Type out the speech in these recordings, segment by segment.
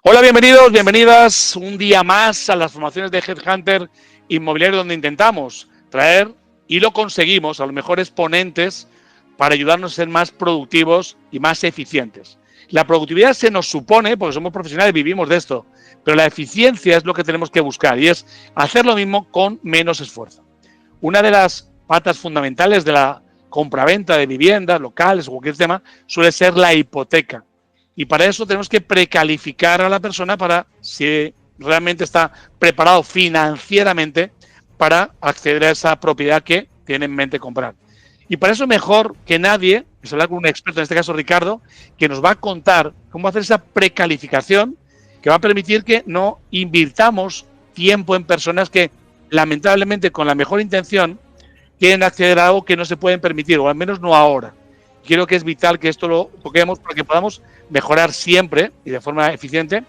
Hola, bienvenidos, bienvenidas un día más a las formaciones de Headhunter Inmobiliario, donde intentamos traer, y lo conseguimos, a los mejores ponentes para ayudarnos a ser más productivos y más eficientes. La productividad se nos supone, porque somos profesionales, vivimos de esto, pero la eficiencia es lo que tenemos que buscar y es hacer lo mismo con menos esfuerzo. Una de las patas fundamentales de la compraventa de viviendas locales o cualquier tema suele ser la hipoteca. Y para eso tenemos que precalificar a la persona para si realmente está preparado financieramente para acceder a esa propiedad que tiene en mente comprar. Y para eso mejor que nadie, es hablar con un experto, en este caso Ricardo, que nos va a contar cómo hacer esa precalificación que va a permitir que no invirtamos tiempo en personas que lamentablemente con la mejor intención quieren acceder a algo que no se pueden permitir, o al menos no ahora. Creo que es vital que esto lo toquemos para que podamos mejorar siempre y de forma eficiente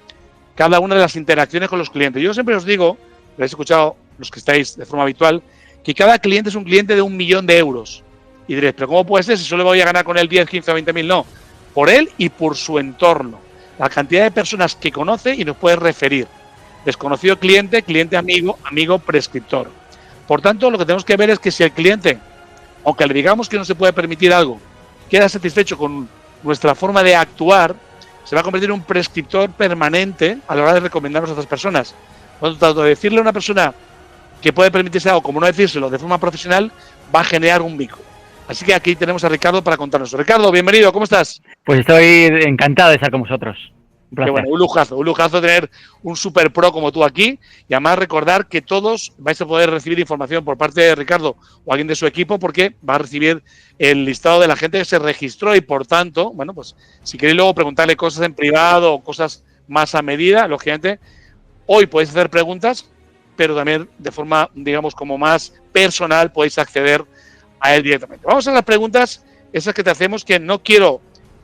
cada una de las interacciones con los clientes. Yo siempre os digo, lo habéis escuchado los que estáis de forma habitual, que cada cliente es un cliente de 1 millón de euros. Y diréis, pero ¿cómo puede ser si solo voy a ganar con él 10, 15 o 20 mil? No, por él y por su entorno. La cantidad de personas que conoce y nos puede referir. Desconocido cliente, cliente amigo, amigo prescriptor. Por tanto, lo que tenemos que ver es que si el cliente, aunque le digamos que no se puede permitir algo, queda satisfecho con nuestra forma de actuar, se va a convertir en un prescriptor permanente a la hora de recomendarnos a otras personas. Por lo tanto, decirle a una persona que puede permitirse algo, como no decírselo de forma profesional, va a generar un vínculo. Así que aquí tenemos a Ricardo para contarnos. Ricardo, bienvenido, ¿cómo estás? Pues estoy encantado de estar con vosotros. Un placer. Qué bueno, un lujazo tener un super pro como tú aquí. Y además recordar que todos vais a poder recibir información por parte de Ricardo o alguien de su equipo, porque va a recibir el listado de la gente que se registró y por tanto, bueno, pues si queréis luego preguntarle cosas en privado o cosas más a medida, lógicamente, hoy podéis hacer preguntas, pero también de forma, digamos, como más personal podéis acceder a él directamente. Vamos a las preguntas, esas que te hacemos, que no quiero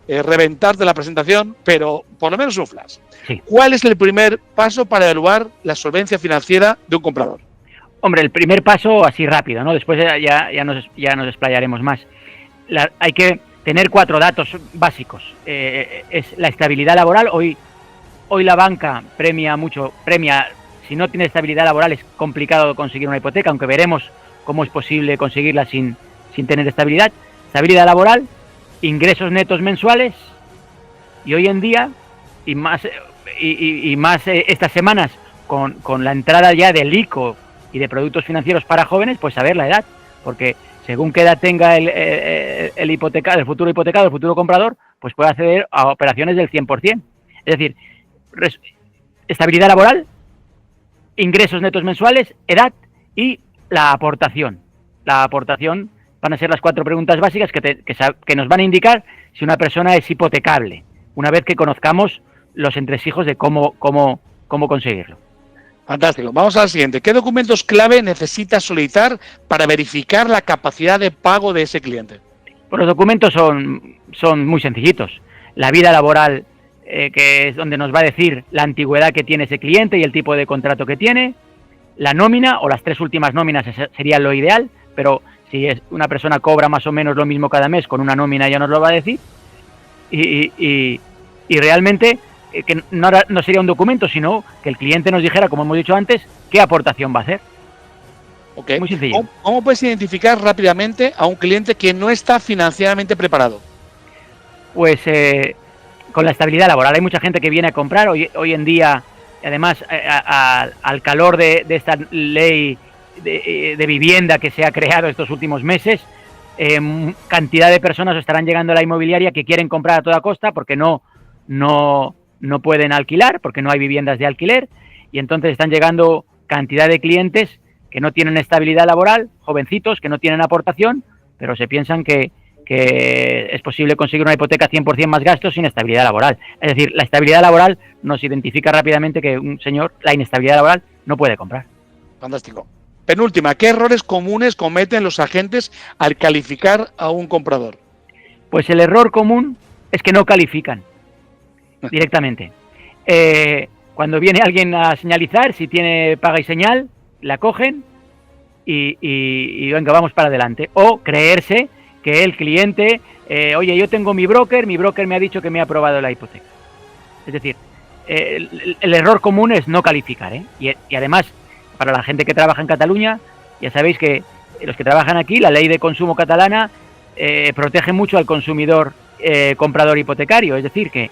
reventar de la presentación, pero por lo menos un flash. Sí. ¿Cuál es el primer paso para evaluar la solvencia financiera de un comprador? Hombre, el primer paso así rápido, ¿no? Después ya nos explayaremos más. Hay que tener 4 datos básicos. Es la estabilidad laboral. Hoy la banca premia, si no tiene estabilidad laboral es complicado conseguir una hipoteca, aunque veremos cómo es posible conseguirla sin tener estabilidad. Estabilidad laboral, ingresos netos mensuales, y hoy en día y más estas semanas con la entrada ya del ICO y de productos financieros para jóvenes, pues saber la edad, porque según qué edad tenga el futuro hipotecado, el futuro comprador, pues puede acceder a operaciones del 100%. Es decir, estabilidad laboral, ingresos netos mensuales, edad y la aportación. La aportación van a ser las 4 preguntas básicas que nos van a indicar si una persona es hipotecable, una vez que conozcamos los entresijos de cómo conseguirlo. Fantástico. Vamos a la siguiente. ¿Qué documentos clave necesitas solicitar para verificar la capacidad de pago de ese cliente? Pues los documentos son muy sencillitos. La vida laboral, que es donde nos va a decir la antigüedad que tiene ese cliente y el tipo de contrato que tiene. La nómina, o las 3 últimas nóminas sería lo ideal, pero si una persona cobra más o menos lo mismo cada mes, con una nómina ya nos lo va a decir. Y realmente que no sería un documento, sino que el cliente nos dijera, como hemos dicho antes, qué aportación va a hacer. Okay. Muy sencillo. ¿Cómo puedes identificar rápidamente a un cliente que no está financieramente preparado? Pues con la estabilidad laboral. Hay mucha gente que viene a comprar hoy en día, además al calor de esta ley de vivienda que se ha creado estos últimos meses, cantidad de personas estarán llegando a la inmobiliaria que quieren comprar a toda costa porque no pueden alquilar, porque no hay viviendas de alquiler, y entonces están llegando cantidad de clientes que no tienen estabilidad laboral, jovencitos que no tienen aportación, pero se piensan que es posible conseguir una hipoteca 100% más gastos sin estabilidad laboral. Es decir, la estabilidad laboral nos identifica rápidamente que un señor, la inestabilidad laboral, no puede comprar. Fantástico. Penúltima, ¿qué errores comunes cometen los agentes al calificar a un comprador? Pues el error común es que no califican directamente. Cuando viene alguien a señalizar, si tiene paga y señal, la cogen y venga, vamos para adelante. O creerse que el cliente, oye, yo tengo mi broker me ha dicho que me ha aprobado la hipoteca. Es decir, el error común es no calificar, ¿eh? Y además, para la gente que trabaja en Cataluña, ya sabéis que los que trabajan aquí, la ley de consumo catalana protege mucho al consumidor comprador hipotecario, es decir, que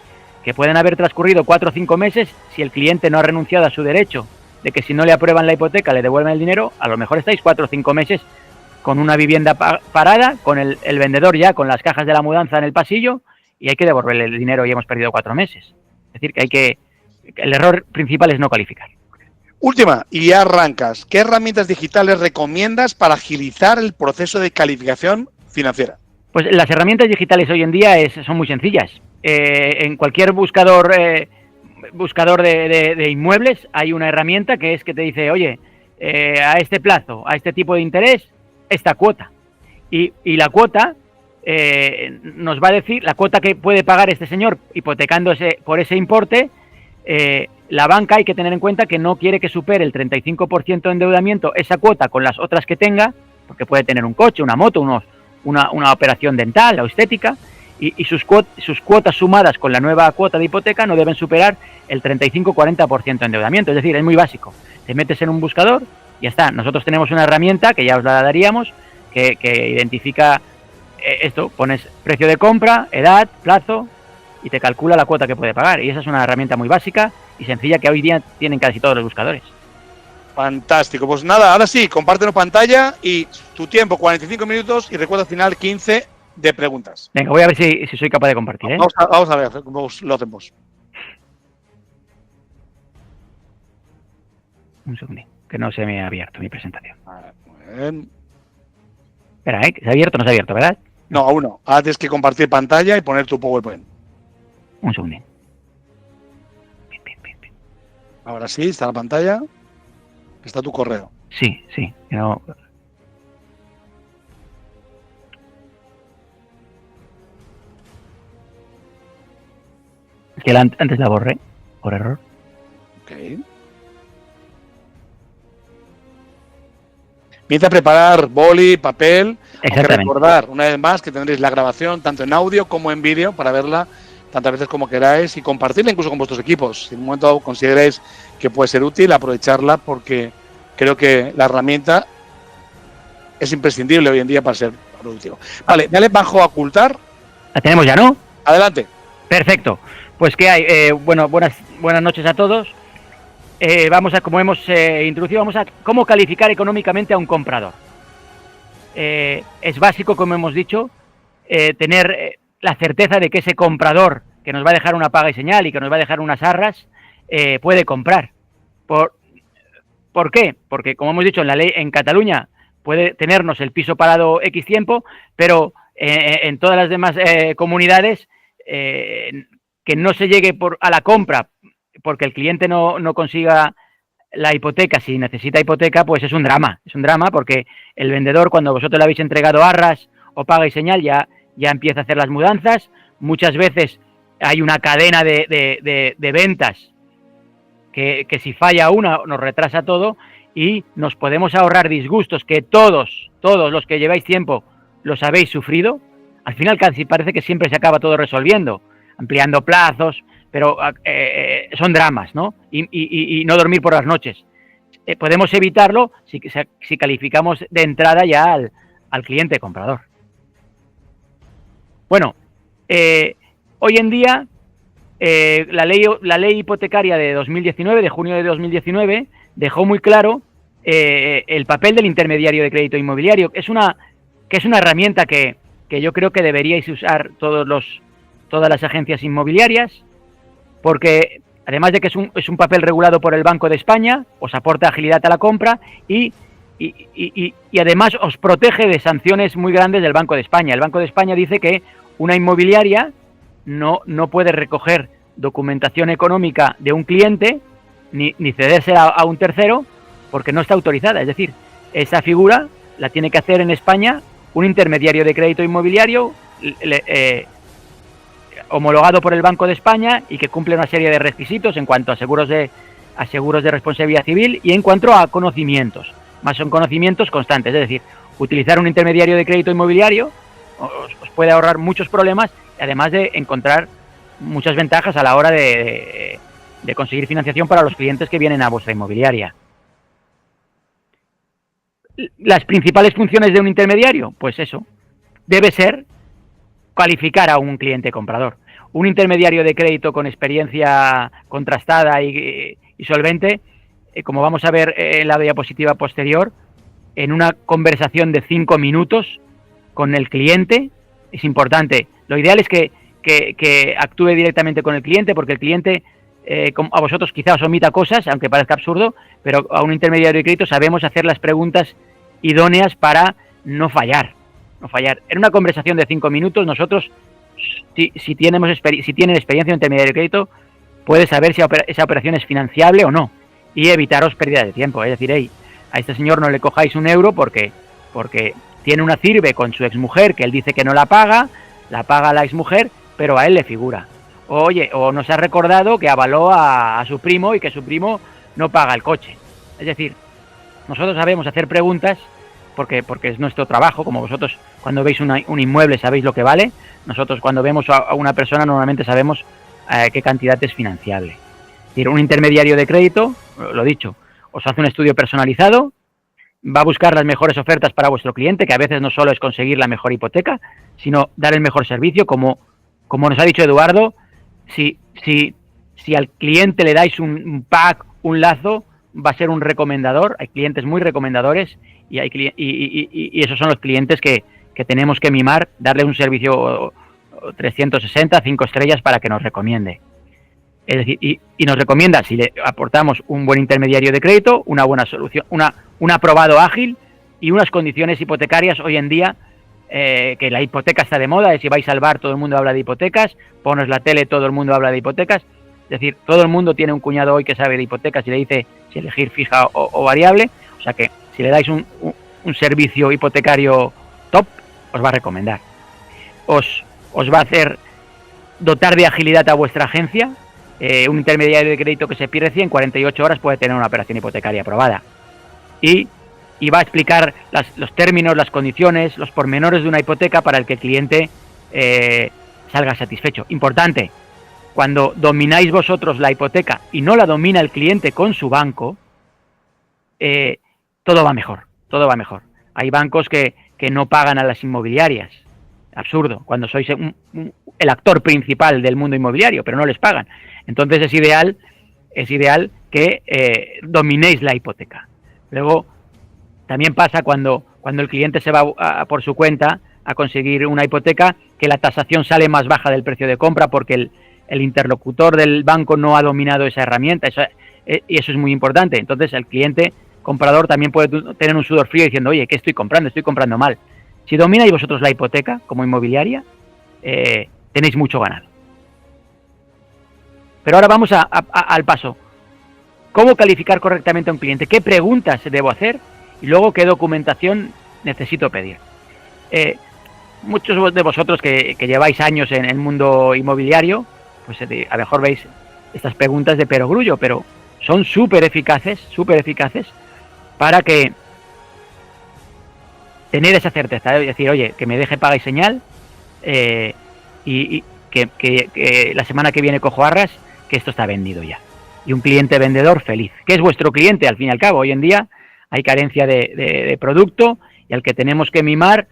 pueden haber transcurrido 4 o 5 meses si el cliente no ha renunciado a su derecho de que si no le aprueban la hipoteca le devuelven el dinero. A lo mejor estáis 4 o 5 meses con una vivienda parada, con el vendedor ya con las cajas de la mudanza en el pasillo, y hay que devolverle el dinero y hemos perdido 4 meses. Es decir, que el error principal es no calificar. Última, y ya arrancas. ¿Qué herramientas digitales recomiendas para agilizar el proceso de calificación financiera? Pues las herramientas digitales hoy en día son muy sencillas. En cualquier buscador de inmuebles hay una herramienta que es que te dice, oye, a este plazo, a este tipo de interés, esta cuota. Y la cuota nos va a decir, la cuota que puede pagar este señor hipotecándose por ese importe. La banca hay que tener en cuenta que no quiere que supere el 35% de endeudamiento esa cuota con las otras que tenga, porque puede tener un coche, una moto, una operación dental o estética, y sus cuotas sumadas con la nueva cuota de hipoteca no deben superar el 35-40% de endeudamiento. Es decir, es muy básico. Te metes en un buscador y ya está. Nosotros tenemos una herramienta que ya os la daríamos, que identifica esto, pones precio de compra, edad, plazo, y te calcula la cuota que puede pagar. Y esa es una herramienta muy básica y sencilla que hoy día tienen casi todos los buscadores. Fantástico. Pues nada, ahora sí, compártenos pantalla y tu tiempo, 45 minutos, y recuerda al final 15 de preguntas. Venga, voy a ver si soy capaz de compartir, ¿eh? Vamos a ver cómo lo hacemos. Un segundo, que no se me ha abierto mi presentación. Muy bien. Espera, ¿se ha abierto o no se ha abierto, verdad? No, aún no. Ahora tienes que compartir pantalla y poner tu PowerPoint. Un segundo. Ahora sí, está la pantalla. Está tu correo. Sí. No. Es que antes la borré, por error. Ok. Empieza a preparar boli, papel. Exactamente. Recordar una vez más que tendréis la grabación tanto en audio como en vídeo para verla tantas veces como queráis y compartirla incluso con vuestros equipos. Si en un momento consideréis que puede ser útil, aprovecharla, porque creo que la herramienta es imprescindible hoy en día para ser productivo. Vale, dale bajo a ocultar. La tenemos ya, ¿no? Adelante. Perfecto. Pues ¿qué hay? Bueno, buenas noches a todos. Vamos a, como hemos introducido, vamos a cómo calificar económicamente a un comprador. Es básico, como hemos dicho, tener la certeza de que ese comprador que nos va a dejar una paga y señal y que nos va a dejar unas arras puede comprar. ¿Por qué? Porque, como hemos dicho, en la ley en Cataluña puede tenernos el piso parado X tiempo, pero en todas las demás comunidades que no se llegue a la compra porque el cliente no consiga la hipoteca, si necesita hipoteca, pues es un drama porque el vendedor, cuando vosotros le habéis entregado arras o paga y señal, ya empieza a hacer las mudanzas. Muchas veces hay una cadena de ventas que si falla una nos retrasa todo y nos podemos ahorrar disgustos que todos los que lleváis tiempo los habéis sufrido. Al final casi parece que siempre se acaba todo resolviendo, ampliando plazos, pero son dramas, ¿no? Y no dormir por las noches. Podemos evitarlo si calificamos de entrada ya al cliente comprador. Bueno, hoy en día la ley hipotecaria de 2019, de junio de 2019, dejó muy claro el papel del intermediario de crédito inmobiliario, que es una herramienta que yo creo que deberíais usar todas las agencias inmobiliarias, porque además de que es un papel regulado por el Banco de España, os aporta agilidad a la compra y además os protege de sanciones muy grandes del Banco de España. El Banco de España dice que una inmobiliaria no puede recoger documentación económica de un cliente ni cedérsela a un tercero porque no está autorizada. Es decir, esa figura la tiene que hacer en España un intermediario de crédito inmobiliario homologado por el Banco de España y que cumple una serie de requisitos en cuanto a seguros de responsabilidad civil y en cuanto a conocimientos. Más son conocimientos constantes, es decir, utilizar un intermediario de crédito inmobiliario os puede ahorrar muchos problemas, además de encontrar muchas ventajas a la hora de de conseguir financiación para los clientes que vienen a vuestra inmobiliaria. Las principales funciones de un intermediario, pues eso, debe ser calificar a un cliente comprador. Un intermediario de crédito con experiencia contrastada y solvente, como vamos a ver en la diapositiva posterior, en una conversación de 5 minutos con el cliente, es importante. Lo ideal es que actúe directamente con el cliente, porque el cliente, a vosotros quizás os omita cosas, aunque parezca absurdo, pero a un intermediario de crédito sabemos hacer las preguntas idóneas para no fallar. En una conversación de 5 minutos, nosotros, si tienen experiencia en intermediario de crédito, puede saber si esa operación es financiable o no y evitaros pérdida de tiempo. Es decir, hey, a este señor no le cojáis un euro porque tiene una CIRBE con su exmujer que él dice que no la paga la exmujer, pero a él le figura. Oye, o nos ha recordado que avaló a su primo y que su primo no paga el coche. Es decir, nosotros sabemos hacer preguntas porque es nuestro trabajo. Como vosotros cuando veis un inmueble sabéis lo que vale, nosotros cuando vemos a una persona normalmente sabemos qué cantidad es financiable. Es decir, un intermediario de crédito, lo dicho, os hace un estudio personalizado, va a buscar las mejores ofertas para vuestro cliente, que a veces no solo es conseguir la mejor hipoteca, sino dar el mejor servicio, como nos ha dicho Eduardo. Si al cliente le dais un pack, un lazo, va a ser un recomendador. Hay clientes muy recomendadores y esos son los clientes que tenemos que mimar, darle un servicio 360, 5 estrellas para que nos recomiende. Es decir, y nos recomienda, si le aportamos un buen intermediario de crédito, una buena solución, un aprobado ágil y unas condiciones hipotecarias hoy en día, que la hipoteca está de moda. Si vais al bar todo el mundo habla de hipotecas, pones la tele todo el mundo habla de hipotecas. Es decir, todo el mundo tiene un cuñado hoy que sabe de hipotecas y le dice si elegir fija o variable. O sea que si le dais un servicio hipotecario top, os va a recomendar. Os va a hacer dotar de agilidad a vuestra agencia. Un intermediario de crédito que se pierde en 48 horas puede tener una operación hipotecaria aprobada. Y va a explicar los términos, las condiciones, los pormenores de una hipoteca para el que el cliente salga satisfecho. Importante, cuando domináis vosotros la hipoteca y no la domina el cliente con su banco, todo va mejor. Hay bancos que no pagan a las inmobiliarias. Absurdo, cuando sois el actor principal del mundo inmobiliario, pero no les pagan. Entonces es ideal que dominéis la hipoteca. Luego, también pasa cuando el cliente se va por su cuenta a conseguir una hipoteca, que la tasación sale más baja del precio de compra porque el interlocutor del banco no ha dominado esa herramienta, y eso es muy importante. Entonces el cliente comprador también puede tener un sudor frío diciendo, oye, ¿qué estoy comprando? Estoy comprando mal. Si domináis vosotros la hipoteca como inmobiliaria, tenéis mucho ganado. Pero ahora vamos al paso. ¿Cómo calificar correctamente a un cliente? ¿Qué preguntas debo hacer? Y luego, ¿qué documentación necesito pedir? Muchos de vosotros que lleváis años en el mundo inmobiliario, pues a lo mejor veis estas preguntas de perogrullo, pero son súper eficaces para que tener esa certeza, es decir, oye, que me deje paga y señal, y que la semana que viene cojo arras, que esto está vendido ya. Y un cliente vendedor feliz. ¿Qué es vuestro cliente? Al fin y al cabo, hoy en día hay carencia de producto y al que tenemos que mimar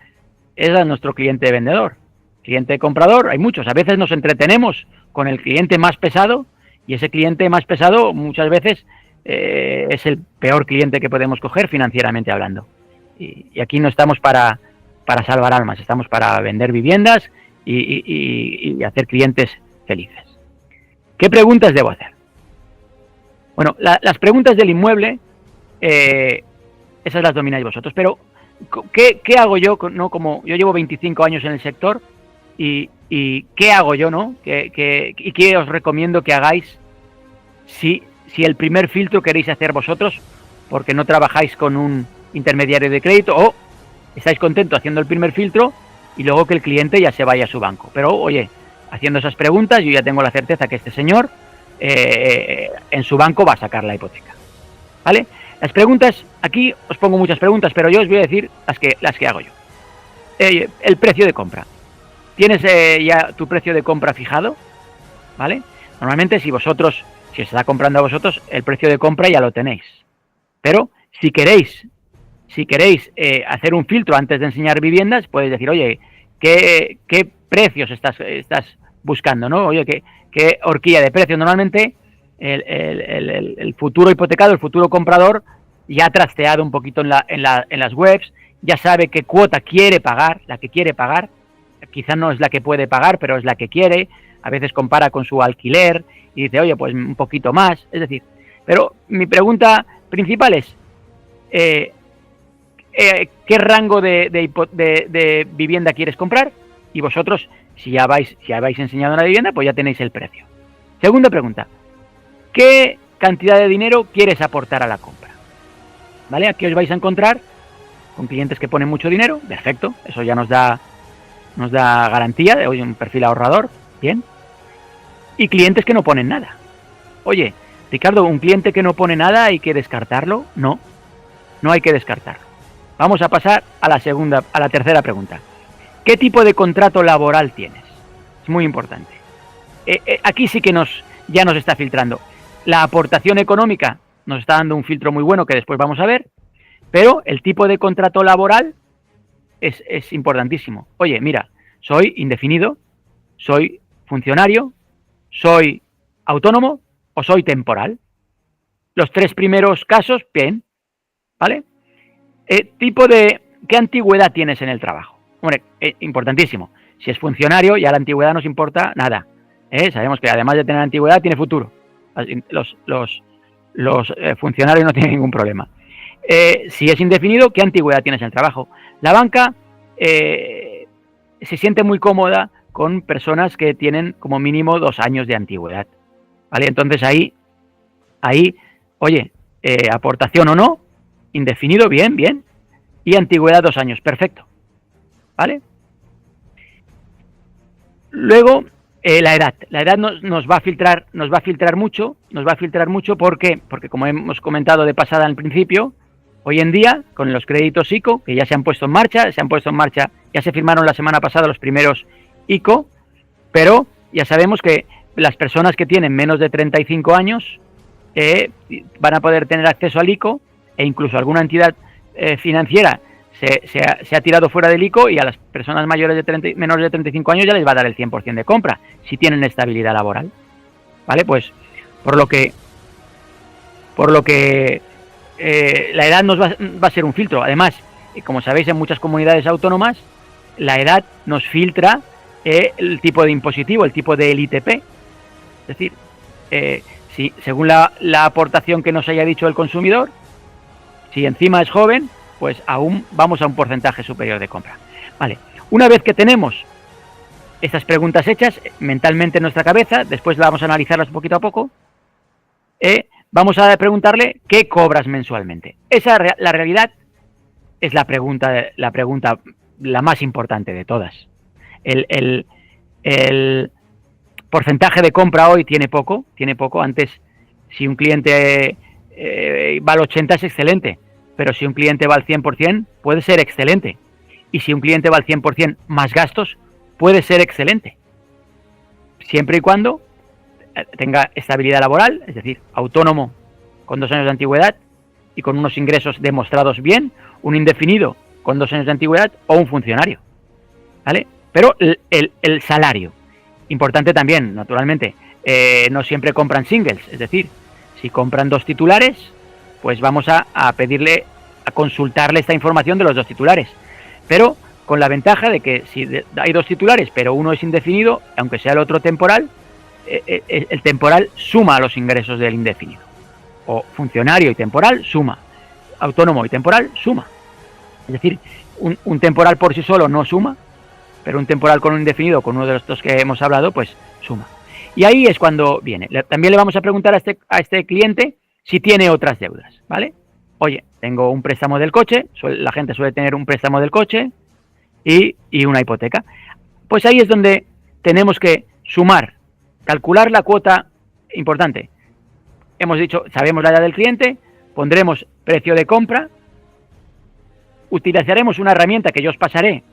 es a nuestro cliente vendedor. Cliente comprador, hay muchos. A veces nos entretenemos con el cliente más pesado y ese cliente más pesado muchas veces es el peor cliente que podemos coger financieramente hablando. Y aquí no estamos para salvar almas, estamos para vender viviendas y hacer clientes felices. ¿Qué preguntas debo hacer? Bueno, las preguntas del inmueble, esas las domináis vosotros, pero ¿qué hago yo? ¿No? Como yo llevo 25 años en el sector, y ¿qué hago yo? ¿No? ¿Y qué os recomiendo que hagáis si el primer filtro queréis hacer vosotros porque no trabajáis con un intermediario de crédito, o estáis contentos haciendo el primer filtro y luego que el cliente ya se vaya a su banco? Pero oye, haciendo esas preguntas yo ya tengo la certeza que este señor en su banco va a sacar la hipoteca, ¿vale? Las preguntas, aquí os pongo muchas preguntas, pero yo os voy a decir las que hago yo. El precio de compra. ¿Tienes ya tu precio de compra fijado? ¿Vale? Normalmente si Si os está comprando a vosotros, el precio de compra ya lo tenéis. Pero si queréis hacer un filtro antes de enseñar viviendas, podéis decir, oye, ¿qué precios estás buscando, ¿no? Oye, ¿qué horquilla de precios? Normalmente el futuro hipotecado, el futuro comprador, ya ha trasteado un poquito en las webs, ya sabe qué cuota quiere pagar, la que quiere pagar, quizá no es la que puede pagar, pero es la que quiere, a veces compara con su alquiler y dice, oye, pues un poquito más, es decir, pero mi pregunta principal es, ¿qué rango de vivienda quieres comprar? Y vosotros, si ya habéis enseñado una vivienda, pues ya tenéis el precio. Segunda pregunta, ¿qué cantidad de dinero quieres aportar a la compra? ¿Vale? Aquí os vais a encontrar con clientes que ponen mucho dinero, perfecto, eso ya nos da garantía de, oye, un perfil ahorrador, bien. Y clientes que no ponen nada. Oye, Ricardo, un cliente que no pone nada, ¿hay que descartarlo? No hay que descartarlo. Vamos a pasar a la tercera pregunta. ¿Qué tipo de contrato laboral tienes? Es muy importante. Aquí sí que ya nos está filtrando. La aportación económica nos está dando un filtro muy bueno que después vamos a ver, pero el tipo de contrato laboral es importantísimo. Oye, mira, soy indefinido, soy funcionario, soy autónomo o soy temporal. Los tres primeros casos, bien, ¿vale? ¿Qué antigüedad tienes en el trabajo? Hombre, importantísimo. Si es funcionario, ya la antigüedad no nos importa nada. Sabemos que además de tener antigüedad, tiene futuro. Los funcionarios no tienen ningún problema. Si es indefinido, ¿qué antigüedad tienes en el trabajo? La banca se siente muy cómoda con personas que tienen como mínimo 2 años de antigüedad, ¿vale? Entonces ahí, oye, aportación o no, indefinido, bien, y antigüedad 2 años, perfecto, ¿vale? Luego, la edad nos va a filtrar mucho, porque como hemos comentado de pasada al principio, hoy en día, con los créditos ICO, que ya se han puesto en marcha, ya se firmaron la semana pasada los primeros ICO, pero ya sabemos que las personas que tienen menos de 35 años van a poder tener acceso al ICO, e incluso alguna entidad financiera se ha tirado fuera del ICO, y a las personas menores de 35 años ya les va a dar el 100% de compra, si tienen estabilidad laboral, ¿vale? Pues por lo que la edad nos va a ser un filtro. Además, como sabéis, en muchas comunidades autónomas la edad nos filtra el tipo de impositivo, el tipo del ITP. Es decir, si según la aportación que nos haya dicho el consumidor, si encima es joven, pues aún vamos a un porcentaje superior de compra. Vale, una vez que tenemos estas preguntas hechas mentalmente en nuestra cabeza, después vamos a analizarlas poquito a poco, vamos a preguntarle qué cobras mensualmente. La realidad es la pregunta la más importante de todas. El porcentaje de compra hoy tiene poco. Antes, si un cliente va al 80 es excelente, pero si un cliente va al 100% puede ser excelente, y si un cliente va al 100% más gastos puede ser excelente, siempre y cuando tenga estabilidad laboral, es decir, autónomo con 2 años de antigüedad y con unos ingresos demostrados bien, un indefinido con 2 años de antigüedad, o un funcionario, ¿vale? Pero el salario, importante también, naturalmente, no siempre compran singles, es decir, si compran 2 titulares, pues vamos a pedirle, a consultarle esta información de los 2 titulares, pero con la ventaja de que si hay 2 titulares, pero uno es indefinido, aunque sea el otro temporal, el temporal suma a los ingresos del indefinido, o funcionario y temporal suma, autónomo y temporal suma. Es decir, un temporal por sí solo no suma, pero un temporal con un indefinido, con uno de los 2 que hemos hablado, pues suma. Y ahí es cuando viene. También le vamos a preguntar a este cliente si tiene otras deudas, ¿vale? Oye, tengo un préstamo del coche, la gente suele tener un préstamo del coche y una hipoteca. Pues ahí es donde tenemos que sumar, calcular la cuota importante. Hemos dicho, sabemos la edad del cliente, pondremos precio de compra, utilizaremos una herramienta que yo os pasaré.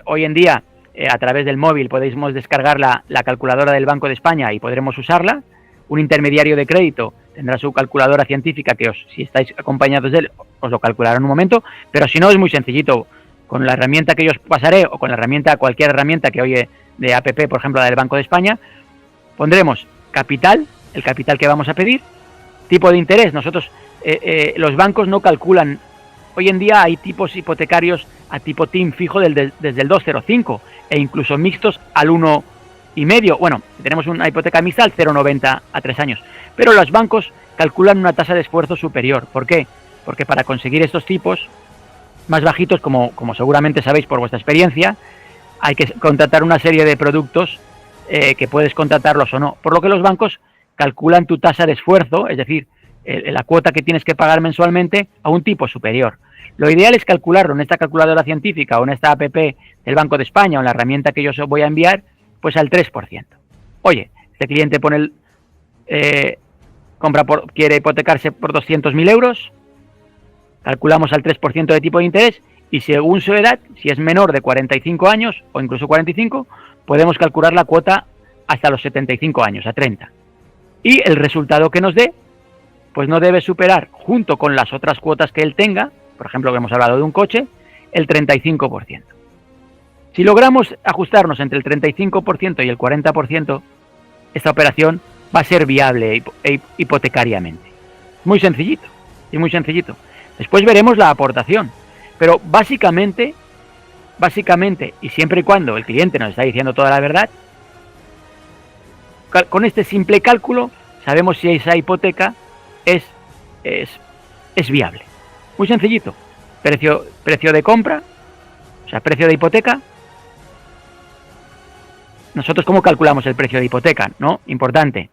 Hoy en día, a través del móvil, podemos descargar la calculadora del Banco de España y podremos usarla. un intermediario de crédito tendrá su calculadora científica que si estáis acompañados de él, os lo calculará en un momento, pero si no, es muy sencillito. Con la herramienta que yo os pasaré, o con la herramienta, cualquier herramienta que oye de APP, por ejemplo, la del Banco de España, pondremos capital, el capital que vamos a pedir, tipo de interés. Nosotros, los bancos no calculan. Hoy en día hay tipos hipotecarios a tipo TIM fijo desde el 2,05 e incluso mixtos al 1,5. Bueno, tenemos una hipoteca mixta al 0,90 a 3 años. Pero los bancos calculan una tasa de esfuerzo superior. ¿Por qué? Porque para conseguir estos tipos más bajitos, como seguramente sabéis por vuestra experiencia, hay que contratar una serie de productos que puedes contratarlos o no. Por lo que los bancos calculan tu tasa de esfuerzo, es decir, la cuota que tienes que pagar mensualmente, a un tipo superior. Lo ideal es calcularlo en esta calculadora científica o en esta APP del Banco de España o en la herramienta que yo os voy a enviar, pues al 3%. Oye, este cliente pone quiere hipotecarse por 200.000 euros, calculamos al 3% de tipo de interés y según su edad, si es menor de 45 años o incluso 45, podemos calcular la cuota hasta los 75 años, a 30. Y el resultado que nos dé, pues no debe superar, junto con las otras cuotas que él tenga, por ejemplo, que hemos hablado de un coche, el 35%. Si logramos ajustarnos entre el 35% y el 40%, esta operación va a ser viable hipotecariamente. Muy sencillito, y muy sencillito. Después veremos la aportación, pero básicamente, y siempre y cuando el cliente nos está diciendo toda la verdad, con este simple cálculo sabemos si esa hipoteca es viable. Muy sencillito. Precio de compra, o sea, precio de hipoteca. Nosotros, ¿cómo calculamos el precio de hipoteca? ¿No? Importante.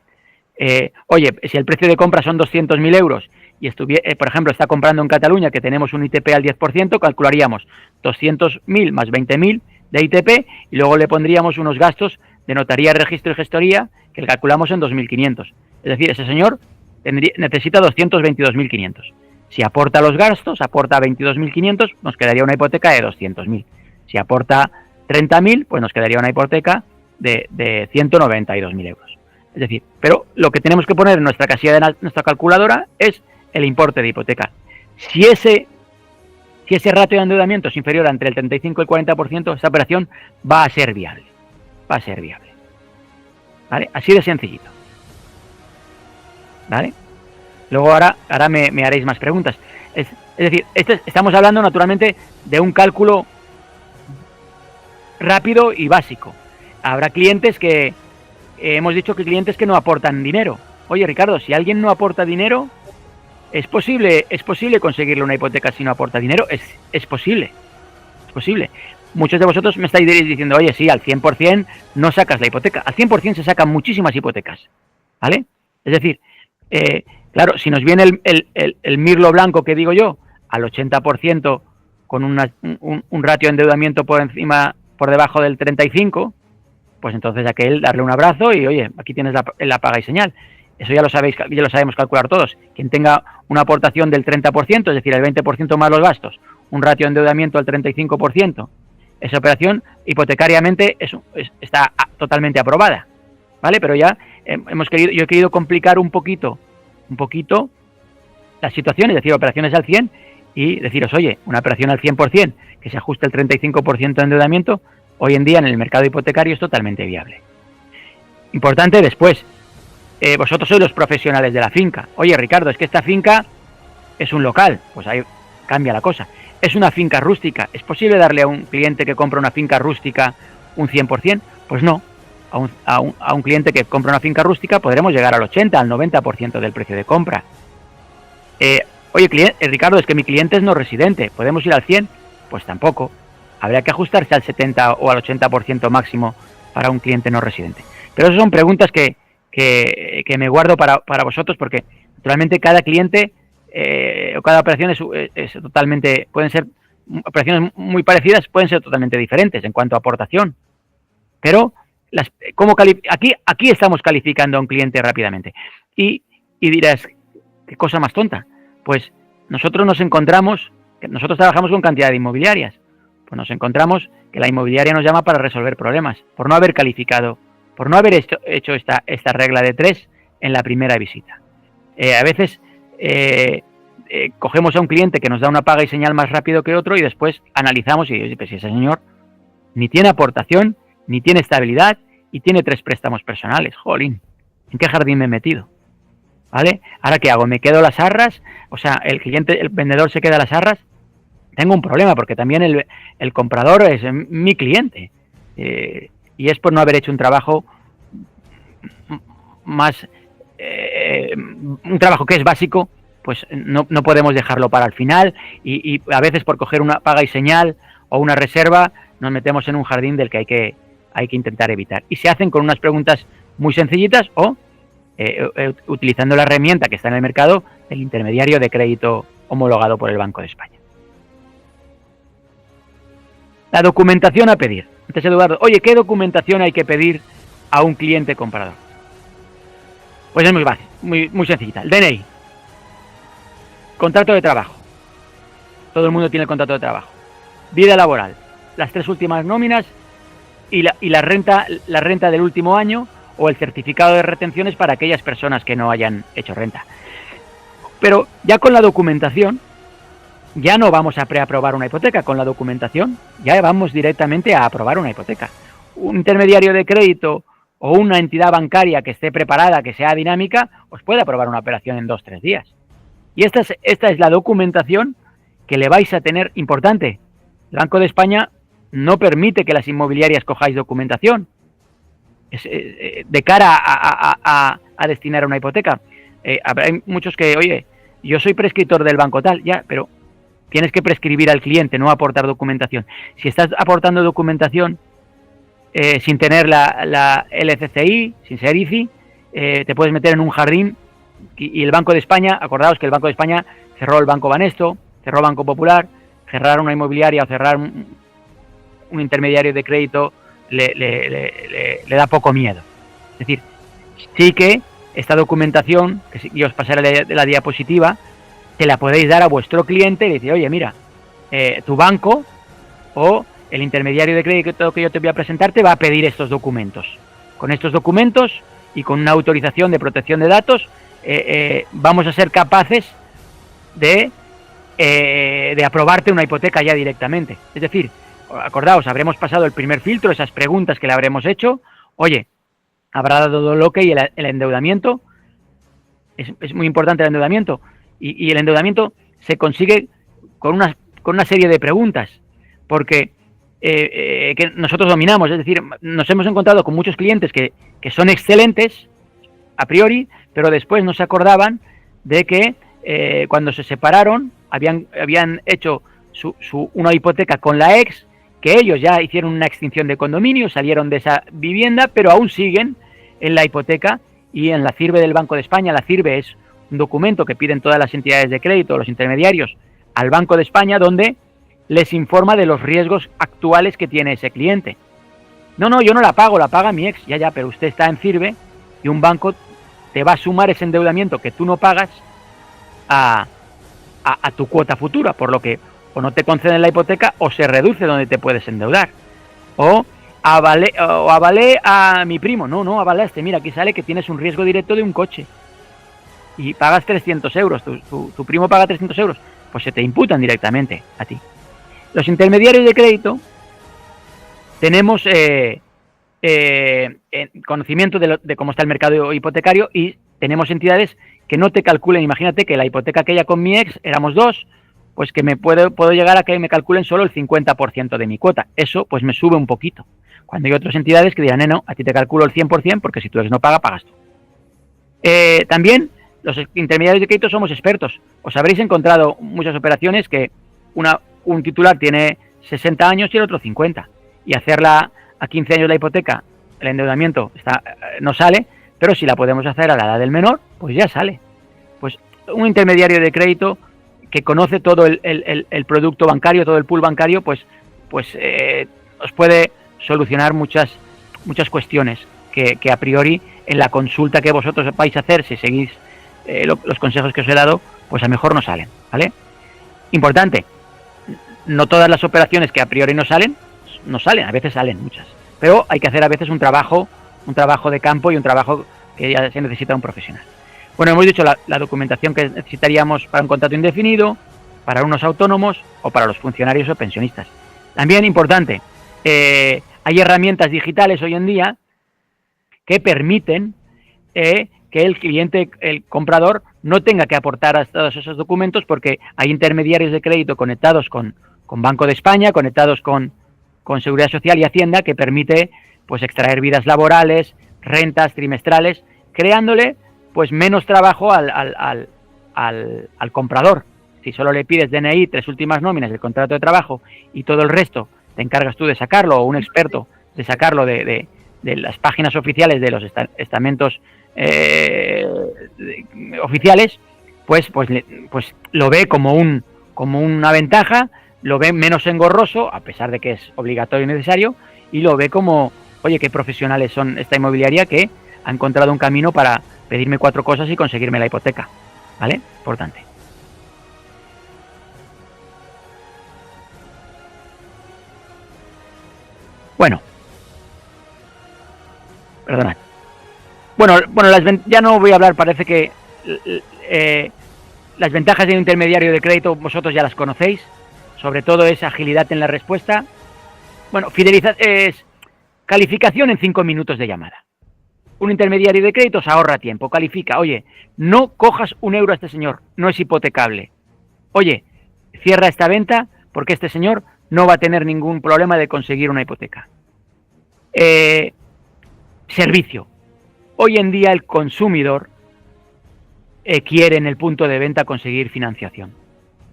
Oye, si el precio de compra son 200.000 euros y por ejemplo, está comprando en Cataluña, que tenemos un ITP al 10%, calcularíamos 200.000 más 20.000 de ITP y luego le pondríamos unos gastos de notaría, registro y gestoría que calculamos en 2.500. Es decir, ese señor necesita 222.500. Si aporta los gastos, aporta 22.500, nos quedaría una hipoteca de 200.000. Si aporta 30.000, pues nos quedaría una hipoteca de 192.000 euros. Es decir, pero lo que tenemos que poner en nuestra casilla de nuestra calculadora es el importe de hipoteca. Si ese ratio de endeudamiento es inferior a entre el 35 y el 40%, esta operación va a ser viable. Va a ser viable. ¿Vale? Así de sencillito. ¿Vale? Luego ahora me haréis más preguntas. Es decir, estamos hablando naturalmente de un cálculo rápido y básico. Habrá clientes que hemos dicho que clientes que no aportan dinero. Oye, Ricardo, si alguien no aporta dinero, ¿es posible conseguirle una hipoteca si no aporta dinero? Es posible. Es posible. Muchos de vosotros me estáis diciendo, oye, sí, al 100% no sacas la hipoteca. Al 100% se sacan muchísimas hipotecas. ¿Vale? Es decir, claro, si nos viene el mirlo blanco que digo yo, al 80% con un ratio de endeudamiento por debajo del 35%, pues entonces aquel darle un abrazo y, oye, aquí tienes la paga y señal. Eso ya lo sabemos calcular todos. Quien tenga una aportación del 30%, es decir, el 20% más los gastos, un ratio de endeudamiento del 35%, esa operación hipotecariamente está totalmente aprobada, ¿vale? Pero ya yo he querido complicar un poquito la situación, es decir, operaciones al 100 y deciros, oye, una operación al 100% que se ajuste el 35% de endeudamiento, hoy en día en el mercado hipotecario es totalmente viable. Importante después, vosotros sois los profesionales de la finca. Oye, Ricardo, es que esta finca es un local, pues ahí cambia la cosa. Es una finca rústica. ¿Es posible darle a un cliente que compra una finca rústica un 100%? Pues no. A un cliente que compra una finca rústica podremos llegar al 80, al 90% del precio de compra. Oye, Ricardo, es que mi cliente es no residente. ¿Podemos ir al 100? Pues tampoco. Habría que ajustarse al 70 o al 80% máximo para un cliente no residente. Pero esas son preguntas que me guardo para vosotros, porque naturalmente cada cliente o cada operación es totalmente, pueden ser operaciones muy parecidas, pueden ser totalmente diferentes en cuanto a aportación. Pero aquí estamos calificando a un cliente rápidamente. Y dirás, ¿qué cosa más tonta? Pues nosotros trabajamos con cantidad de inmobiliarias. Pues nos encontramos que la inmobiliaria nos llama para resolver problemas, por no haber calificado, por no haber hecho esta regla de 3 en la primera visita. A veces cogemos a un cliente que nos da una paga y señal más rápido que otro y después analizamos y pues, si ese señor ni tiene aportación, ni tiene estabilidad y tiene 3 préstamos personales. Jolín, ¿en qué jardín me he metido? ¿Vale? ¿Ahora qué hago? ¿Me quedo las arras? O sea, el vendedor se queda las arras. Tengo un problema porque también el comprador es mi cliente. Y es por no haber hecho un trabajo más... un trabajo que es básico, pues no podemos dejarlo para el final y a veces por coger una paga y señal o una reserva nos metemos en un jardín del que hay que intentar evitar. Y se hacen con unas preguntas muy sencillitas o utilizando la herramienta que está en el mercado, el intermediario de crédito homologado por el Banco de España. La documentación a pedir. Entonces, Eduardo, oye, ¿qué documentación hay que pedir a un cliente comprador? Pues es muy fácil, muy sencillita. El DNI. Contrato de trabajo. Todo el mundo tiene el contrato de trabajo. Vida laboral. Las 3 últimas nóminas y la renta del último año o el certificado de retenciones para aquellas personas que no hayan hecho renta. Pero ya con la documentación, ya no vamos a preaprobar una hipoteca. Con la documentación ya vamos directamente a aprobar una hipoteca. Un intermediario de crédito o una entidad bancaria que esté preparada, que sea dinámica, os puede aprobar una operación en 2-3 días. Y esta es la documentación que le vais a tener importante. El Banco de España no permite que las inmobiliarias cojáis documentación de cara a destinar una hipoteca. Hay muchos que, oye, yo soy prescriptor del banco tal, ya, pero tienes que prescribir al cliente, no aportar documentación. Si estás aportando documentación sin tener la LCCI, sin ser IFI, te puedes meter en un jardín y el Banco de España, acordaos que el Banco de España cerró el Banco Banesto, cerró Banco Popular, cerrar una inmobiliaria o cerrar un intermediario de crédito le da poco miedo. Es decir, sí que esta documentación, que yo os pasaré la diapositiva, te la podéis dar a vuestro cliente y decir, oye, mira, tu banco o el intermediario de crédito que yo te voy a presentar te va a pedir estos documentos. Con estos documentos y con una autorización de protección de datos, vamos a ser capaces de aprobarte una hipoteca ya directamente. Es decir, acordaos, habremos pasado el primer filtro, esas preguntas que le habremos hecho. Oye, habrá dado el ok y el endeudamiento. Es muy importante el endeudamiento. Y el endeudamiento se consigue con una serie de preguntas. Porque que nosotros dominamos. Es decir, nos hemos encontrado con muchos clientes que son excelentes a priori, pero después no se acordaban de que cuando se separaron habían hecho una hipoteca con la ex, que ellos ya hicieron una extinción de condominio, salieron de esa vivienda, pero aún siguen en la hipoteca y en la CIRBE del Banco de España. La CIRBE es un documento que piden todas las entidades de crédito, los intermediarios, al Banco de España, donde les informa de los riesgos actuales que tiene ese cliente. No, yo no la pago, la paga mi ex, ya, pero usted está en CIRBE y un banco te va a sumar ese endeudamiento que tú no pagas a tu cuota futura, por lo que o no te conceden la hipoteca o se reduce donde te puedes endeudar. O avalé a mi primo. No avalaste. Mira, aquí sale que tienes un riesgo directo de un coche y pagas 300 euros. Tu primo paga 300 euros. Pues se te imputan directamente a ti. Los intermediarios de crédito tenemos conocimiento de cómo está el mercado hipotecario y tenemos entidades que no te calculen. Imagínate que la hipoteca aquella con mi ex éramos 2, pues que puedo llegar a que me calculen solo el 50% de mi cuota. Eso pues me sube un poquito. Cuando hay otras entidades que dirán, no, a ti te calculo el 100% porque si tu ex no paga, pagas tú. También los intermediarios de crédito somos expertos. Os habréis encontrado muchas operaciones que un titular tiene 60 años y el otro 50. Y hacerla a 15 años la hipoteca, el endeudamiento no sale, pero si la podemos hacer a la edad del menor, pues ya sale. Pues un intermediario de crédito que conoce todo el producto bancario, todo el pool bancario, pues os puede solucionar muchas cuestiones que a priori en la consulta que vosotros vais a hacer, si seguís los consejos que os he dado, pues a lo mejor no salen, ¿vale? Importante, no todas las operaciones que a priori no salen, a veces salen muchas, pero hay que hacer a veces un trabajo de campo y un trabajo que ya se necesita un profesional. Bueno, hemos dicho la documentación que necesitaríamos para un contrato indefinido, para unos autónomos o para los funcionarios o pensionistas. También importante, hay herramientas digitales hoy en día que permiten que el cliente, el comprador, no tenga que aportar todos esos documentos, porque hay intermediarios de crédito conectados con Banco de España, conectados con Seguridad Social y Hacienda, que permite pues extraer vidas laborales, rentas trimestrales, creándole pues menos trabajo al comprador. Si solo le pides DNI, 3 últimas nóminas del contrato de trabajo y todo el resto te encargas tú de sacarlo, o un experto de sacarlo de las páginas oficiales de los estamentos oficiales, pues lo ve como una ventaja, lo ve menos engorroso, a pesar de que es obligatorio y necesario, y lo ve como, oye, qué profesionales son esta inmobiliaria que ha encontrado un camino para pedirme 4 cosas y conseguirme la hipoteca, ¿vale? Importante. Bueno, perdonad. Bueno, ya no voy a hablar, parece que las ventajas de un intermediario de crédito vosotros ya las conocéis, sobre todo es agilidad en la respuesta. Bueno, es calificación en 5 minutos de llamada. Un intermediario de créditos ahorra tiempo, califica, oye, no cojas un euro a este señor, no es hipotecable. Oye, cierra esta venta porque este señor no va a tener ningún problema de conseguir una hipoteca. Servicio. Hoy en día el consumidor quiere en el punto de venta conseguir financiación.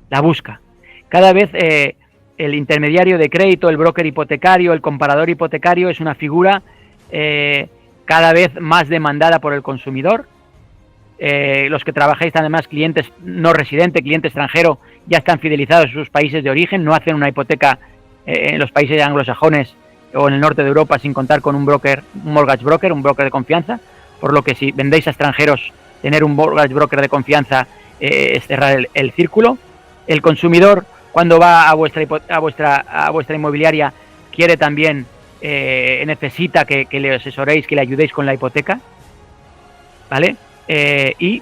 La busca. Cada vez el intermediario de crédito, el broker hipotecario, el comparador hipotecario es una figura cada vez más demandada por el consumidor. Los que trabajáis además, clientes no residentes, cliente extranjero, ya están fidelizados en sus países de origen, no hacen una hipoteca en los países anglosajones o en el norte de Europa sin contar con un broker, un mortgage broker, un broker de confianza, por lo que si vendéis a extranjeros, tener un mortgage broker de confianza es cerrar el círculo. El consumidor, cuando va a vuestra inmobiliaria, quiere también, necesita que le asesoréis, que le ayudéis con la hipoteca, ¿vale? Y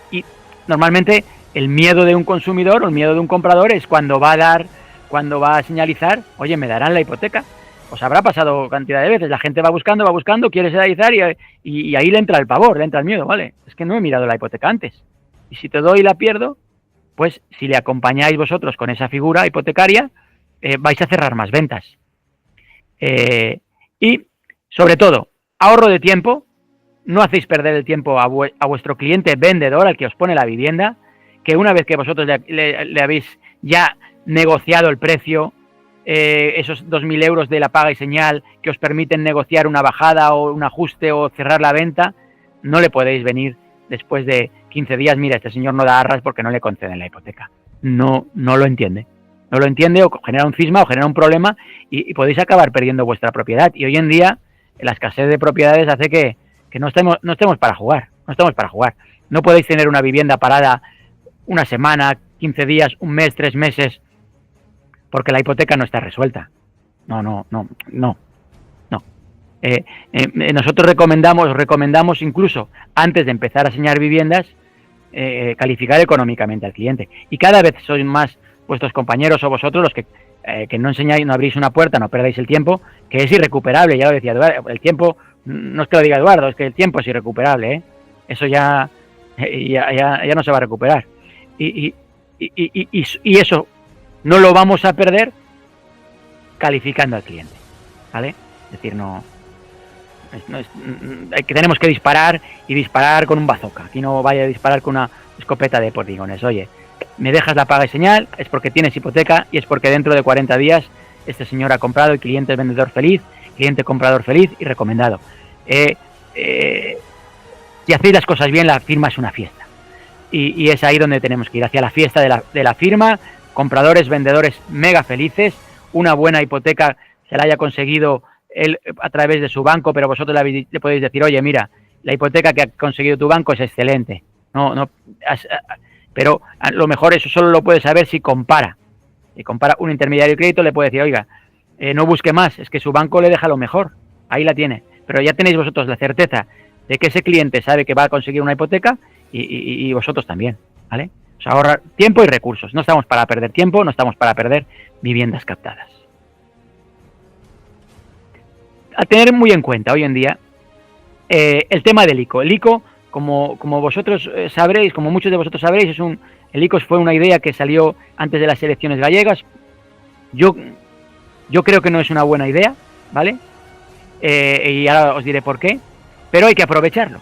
normalmente el miedo de un consumidor o el miedo de un comprador es cuando va a señalizar, oye, ¿me darán la hipoteca? Os habrá pasado cantidad de veces, la gente va buscando, quiere señalizar y ahí le entra el pavor, le entra el miedo, ¿vale? Es que no he mirado la hipoteca antes. Y si te doy y la pierdo, pues si le acompañáis vosotros con esa figura hipotecaria, vais a cerrar más ventas. Y, sobre todo, ahorro de tiempo. No hacéis perder el tiempo a vuestro cliente vendedor, al que os pone la vivienda, que una vez que vosotros le habéis ya negociado el precio, esos 2.000 euros de la paga y señal que os permiten negociar una bajada o un ajuste o cerrar la venta, no le podéis venir después de 15 días, mira, este señor no da arras porque no le conceden la hipoteca. No lo entiende. No lo entiende, o genera un cisma o genera un problema y podéis acabar perdiendo vuestra propiedad. Y hoy en día la escasez de propiedades hace que no estemos para jugar. No podéis tener una vivienda parada una semana, 15 días, un mes, 3 meses, porque la hipoteca no está resuelta. No. Nosotros recomendamos incluso, antes de empezar a señalar viviendas, calificar económicamente al cliente. Y cada vez sois más vuestros compañeros o vosotros los que no enseñáis, no abrís una puerta, no perdáis el tiempo, que es irrecuperable. Ya lo decía Eduardo, el tiempo, no es que lo diga Eduardo, es que el tiempo es irrecuperable, ¿eh? Eso ya no se va a recuperar. Y eso no lo vamos a perder calificando al cliente, ¿vale? Es decir, tenemos que disparar con un bazooka. Aquí no vaya a disparar con una escopeta de pordigones. Oye, me dejas la paga y señal, es porque tienes hipoteca y es porque dentro de 40 días este señor ha comprado, el cliente es vendedor feliz, cliente comprador feliz y recomendado. Si hacéis las cosas bien, la firma es una fiesta. Y es ahí donde tenemos que ir, hacia la fiesta de la firma. Compradores, vendedores mega felices, una buena hipoteca se la haya conseguido él a través de su banco, pero vosotros le podéis decir, oye, mira, la hipoteca que ha conseguido tu banco es excelente. Pero a lo mejor eso solo lo puede saber si compara. Si compara un intermediario de crédito, le puede decir, oiga, no busque más, es que su banco le deja lo mejor, ahí la tiene. Pero ya tenéis vosotros la certeza de que ese cliente sabe que va a conseguir una hipoteca y vosotros también, ¿vale? O sea, ahorrar tiempo y recursos. No estamos para perder tiempo, no estamos para perder viviendas captadas. A tener muy en cuenta hoy en día el tema del ICO. El ICO, como vosotros sabréis, como muchos de vosotros sabréis, el ICO fue una idea que salió antes de las elecciones gallegas. Yo creo que no es una buena idea, ¿vale? Y ahora os diré por qué, pero hay que aprovecharlo.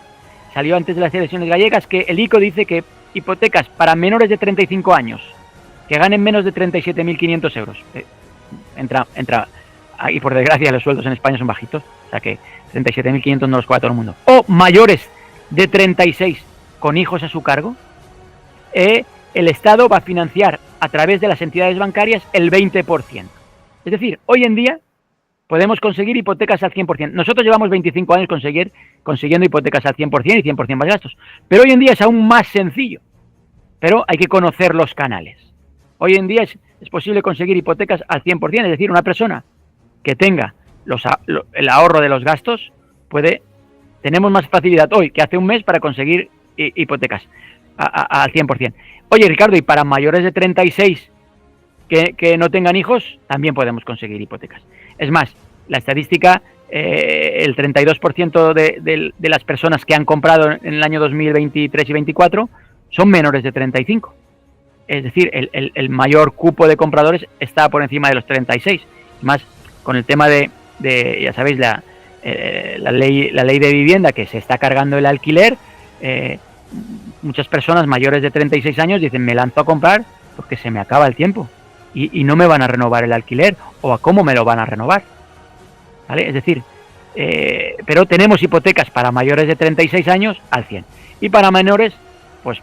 Salió antes de las elecciones gallegas que el ICO dice que hipotecas para menores de 35 años que ganen menos de 37.500 euros, entra, y por desgracia los sueldos en España son bajitos, o sea que 37.500 no los cobra todo el mundo, o mayores de 36 con hijos a su cargo, el Estado va a financiar a través de las entidades bancarias el 20%. Es decir, hoy en día podemos conseguir hipotecas al 100%. Nosotros llevamos 25 años consiguiendo hipotecas al 100% y 100% más gastos. Pero hoy en día es aún más sencillo. Pero hay que conocer los canales. Hoy en día es posible conseguir hipotecas al 100%. Es decir, una persona que tenga el ahorro de los gastos tenemos más facilidad hoy que hace un mes para conseguir hipotecas al 100%. Oye, Ricardo, y para mayores de 36 que no tengan hijos, también podemos conseguir hipotecas. Es más, la estadística, el 32% de las personas que han comprado en el año 2023 y 2024 son menores de 35. Es decir, el mayor cupo de compradores está por encima de los 36. Más con el tema de ya sabéis, la ley de vivienda que se está cargando el alquiler, muchas personas mayores de 36 años dicen, me lanzo a comprar porque se me acaba el tiempo. Y no me van a renovar el alquiler, o a cómo me lo van a renovar, ¿vale? Es decir, pero tenemos hipotecas para mayores de 36 años al 100, y para menores, pues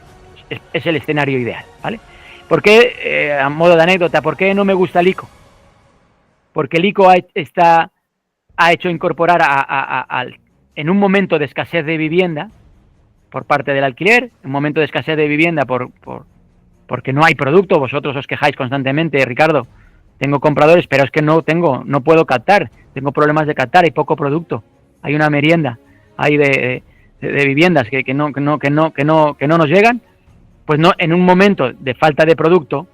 es el escenario ideal, ¿vale? ¿Por qué, a modo de anécdota, por qué no me gusta el ICO? Porque el ICO ha hecho incorporar en un momento de escasez de vivienda por parte del alquiler, un momento de escasez de vivienda porque no hay producto. Vosotros os quejáis constantemente, Ricardo, tengo compradores, pero es que no puedo captar, tengo problemas de captar, hay poco producto, hay una merienda, hay de viviendas que no nos llegan. Pues no, en un momento de falta de producto,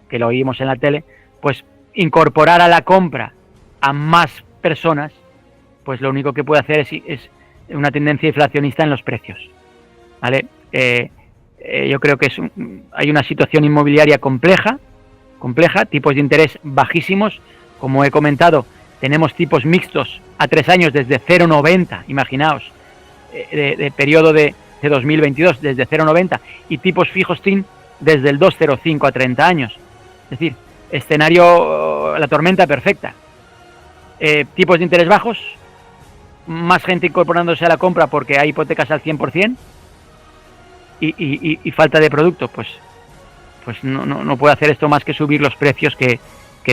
que lo oímos en la tele, pues incorporar a la compra a más personas, pues lo único que puede hacer es una tendencia inflacionista en los precios, ¿vale? Yo creo que hay una situación inmobiliaria compleja, tipos de interés bajísimos. Como he comentado, tenemos tipos mixtos a 3 años desde 0,90, imaginaos, de periodo de 2022 desde 0,90, y tipos fijos TIN desde el 2,05 a 30 años. Es decir, escenario, la tormenta perfecta. Tipos de interés bajos, más gente incorporándose a la compra porque hay hipotecas al 100%, y falta de producto, pues no puede hacer esto más que subir los precios, que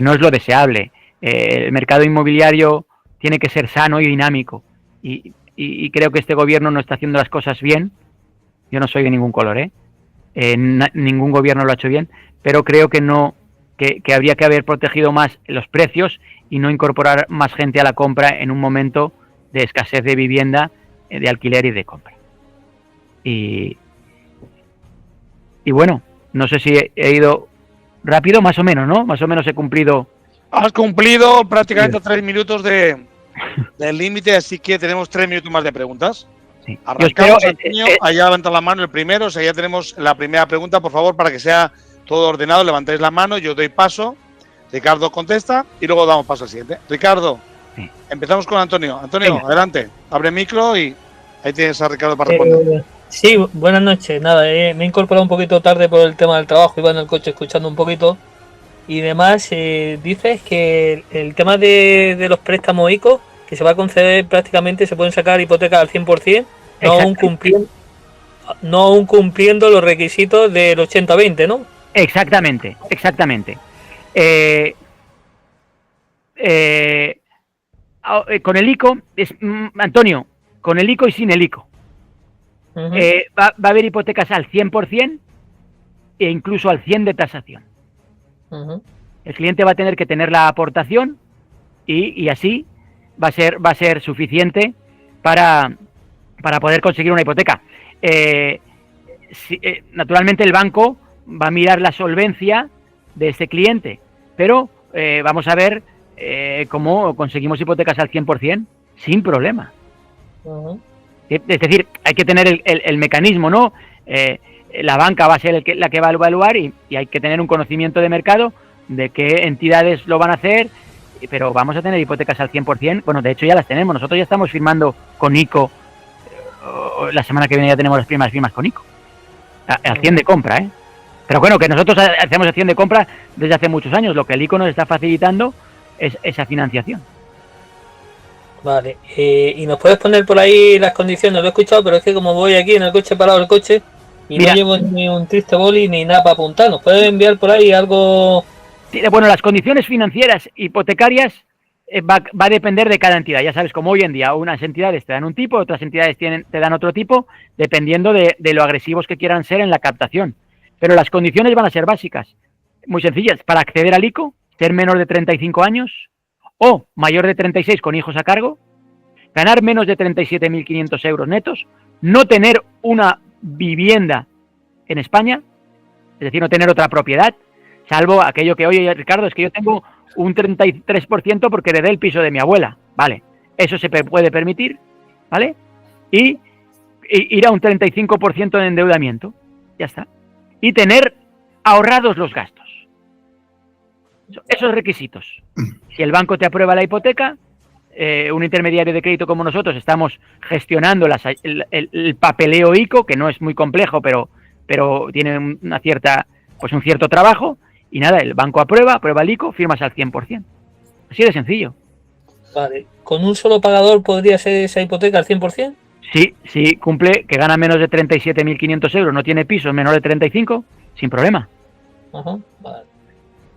no es lo deseable. El mercado inmobiliario tiene que ser sano y dinámico, y creo que este gobierno no está haciendo las cosas bien. Yo no soy de ningún color, ningún gobierno lo ha hecho bien, pero creo que habría que haber protegido más los precios y no incorporar más gente a la compra en un momento de escasez de vivienda, de alquiler y de compra. Y bueno, no sé si he ido rápido, más o menos, ¿no? Más o menos he cumplido. Has cumplido prácticamente 3 minutos del límite, así que tenemos 3 minutos más de preguntas. Sí. Arrancamos, Antonio, allá levanta la mano el primero, o sea, ya tenemos la primera pregunta. Por favor, para que sea todo ordenado, levantáis la mano, yo doy paso, Ricardo contesta y luego damos paso al siguiente. Ricardo, sí. Empezamos con Antonio. Antonio, venga, adelante, abre el micro y ahí tienes a Ricardo para responder. Sí, buenas noches. Nada, me he incorporado un poquito tarde por el tema del trabajo, iba en el coche escuchando un poquito. Y demás, dices que el tema de los préstamos ICO, que se va a conceder prácticamente, se pueden sacar hipotecas al 100%, no aún cumpliendo los requisitos del 80-20, ¿no? Exactamente. Con el ICO, Antonio, con el ICO y sin el ICO. Uh-huh. Va a haber hipotecas al 100% e incluso al 100% de tasación. Uh-huh. El cliente va a tener que tener la aportación y así va a ser suficiente para para poder conseguir una hipoteca. Naturalmente el banco va a mirar la solvencia de ese cliente, pero vamos a ver cómo conseguimos hipotecas al 100% sin problema. Es decir, hay que tener el mecanismo, ¿no? La banca va a ser la que va a evaluar y hay que tener un conocimiento de mercado de qué entidades lo van a hacer, pero vamos a tener hipotecas al 100%. Bueno, de hecho ya las tenemos. Nosotros ya estamos firmando con ICO. La semana que viene ya tenemos las primeras firmas con ICO. Al 100 de compra, ¿eh? Pero bueno, que nosotros hacemos el 100 de compra desde hace muchos años. Lo que el ICO nos está facilitando es esa financiación. Vale. ¿Y nos puedes poner por ahí las condiciones? Lo he escuchado, pero es que como voy aquí en el coche, parado el coche, y mira, no llevo ni un triste boli ni nada para apuntar. ¿Nos puedes enviar por ahí algo? Bueno, las condiciones financieras hipotecarias va a depender de cada entidad. Ya sabes, como hoy en día, unas entidades te dan un tipo, otras entidades te dan otro tipo, dependiendo de lo agresivos que quieran ser en la captación. Pero las condiciones van a ser básicas, muy sencillas. Para acceder al ICO, ser menor de 35 años o mayor de 36 con hijos a cargo, ganar menos de 37.500 euros netos, no tener una vivienda en España, es decir, no tener otra propiedad, salvo aquello que, oye, Ricardo, es que yo tengo un 33% porque heredé el piso de mi abuela. Vale, eso se puede permitir, ¿vale? Y ir a un 35% de endeudamiento, ya está. Y tener ahorrados los gastos. Esos requisitos. Si el banco te aprueba la hipoteca, un intermediario de crédito como nosotros estamos gestionando el papeleo ICO, que no es muy complejo, pero tiene un cierto trabajo. Y nada, el banco aprueba el ICO, firmas al 100%. Así de sencillo. Vale. ¿Con un solo pagador podría ser esa hipoteca al 100%? Sí, cumple, que gana menos de 37.500 euros, no tiene piso, menor de 35, sin problema. Ajá, vale.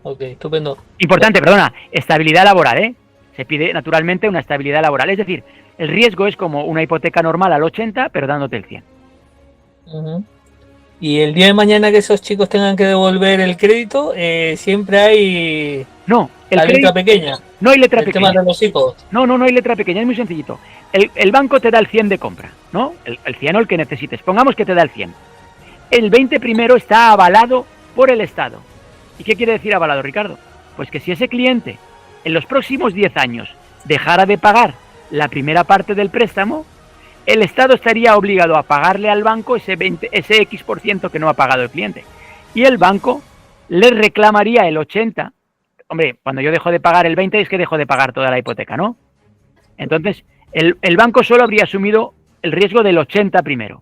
Ok, estupendo. Importante, perdona, estabilidad laboral, ¿eh? Se pide naturalmente una estabilidad laboral. Es decir, el riesgo es como una hipoteca normal al 80, pero dándote el 100. Y el día de mañana que esos chicos tengan que devolver el crédito, siempre hay letra pequeña. No hay letra pequeña. El tema de los hijos. No hay letra pequeña, es muy sencillito. El banco te da el 100 de compra, ¿no? El 100 o el que necesites. Pongamos que te da el 100. El 20 primero está avalado por el Estado. ¿Y qué quiere decir avalado, Ricardo? Pues que si ese cliente en los próximos 10 años dejara de pagar la primera parte del préstamo, el Estado estaría obligado a pagarle al banco ese X% que no ha pagado el cliente. Y el banco le reclamaría el 80%. Hombre, cuando yo dejo de pagar el 20% es que dejo de pagar toda la hipoteca, ¿no? Entonces, el banco solo habría asumido el riesgo del 80% primero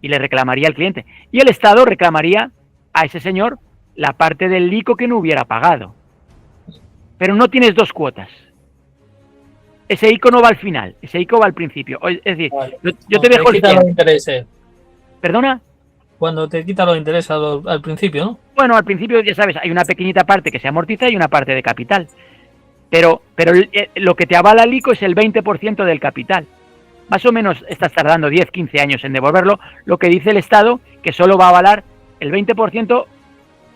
y le reclamaría al cliente. Y el Estado reclamaría a ese señor la parte del ICO que no hubiera pagado. Pero no tienes dos cuotas. Ese ICO no va al final, ese ICO va al principio. Es decir, vale. yo te dejo el 100. Los intereses. ¿Perdona? Cuando te quita los intereses al principio, ¿no? Bueno, al principio, ya sabes, hay una pequeñita parte que se amortiza y una parte de capital. Pero lo que te avala el ICO es el 20% del capital. Más o menos estás tardando 10, 15 años en devolverlo. Lo que dice el Estado, que solo va a avalar el 20%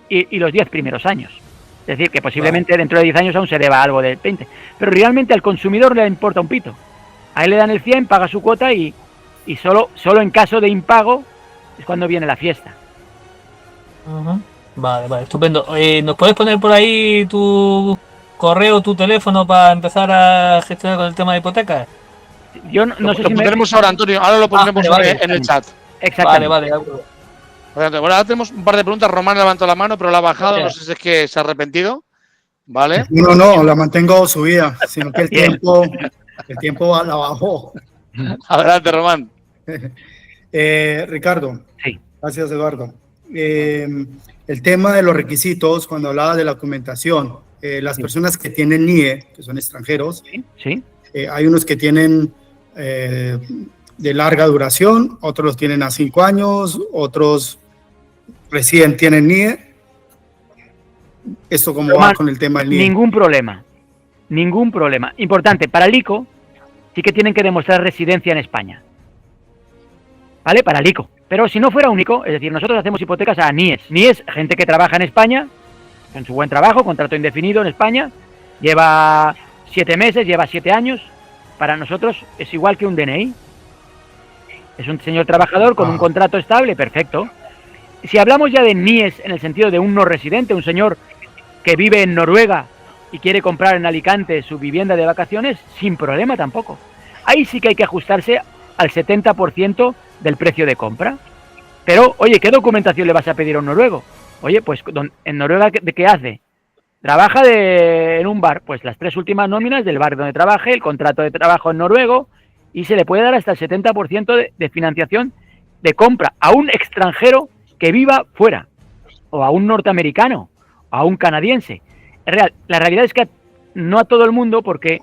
y los 10 primeros años. Es decir, que posiblemente dentro de 10 años aún se deba algo del 20. Pero realmente al consumidor le importa un pito. A él le dan el 100, paga su cuota y solo en caso de impago es cuando viene la fiesta. Vale, estupendo. ¿Nos puedes poner por ahí tu correo, tu teléfono para empezar a gestionar con el tema de hipotecas? Yo no sé si lo pondremos ahora, Antonio. Ahora lo pondremos en el chat. Exactamente. Vale. Bueno, ahora tenemos un par de preguntas. Román levantó la mano, pero la ha bajado. No sé si es que se ha arrepentido. ¿Vale? No, la mantengo subida, sino que el tiempo la bajó. Adelante, Román. Ricardo. Sí. Gracias, Eduardo. El tema de los requisitos, cuando hablaba de la documentación, las personas que tienen NIE, que son extranjeros, sí. Hay unos que tienen de larga duración, otros los tienen a 5 años, otros recién tienen NIE. ¿Esto cómo va con el tema del NIE? Ningún problema. Importante, para el ICO sí que tienen que demostrar residencia en España. ¿Vale? Para el ICO. Pero si no fuera un ICO, es decir, nosotros hacemos hipotecas a NIES. NIES, gente que trabaja en España, con su buen trabajo, contrato indefinido en España, lleva 7 meses, lleva 7 años. Para nosotros es igual que un DNI. Es un señor trabajador con un contrato estable, perfecto. Si hablamos ya de NIES en el sentido de un no residente, un señor que vive en Noruega y quiere comprar en Alicante su vivienda de vacaciones, sin problema tampoco. Ahí sí que hay que ajustarse al 70% del precio de compra. Pero, oye, ¿qué documentación le vas a pedir a un noruego? Oye, pues en Noruega, ¿de qué hace? Trabaja en un bar, pues las 3 últimas nóminas del bar donde trabaje, el contrato de trabajo en noruego, y se le puede dar hasta el 70% de financiación de compra a un extranjero que viva fuera, o a un norteamericano, o a un canadiense. La realidad es que no a todo el mundo, porque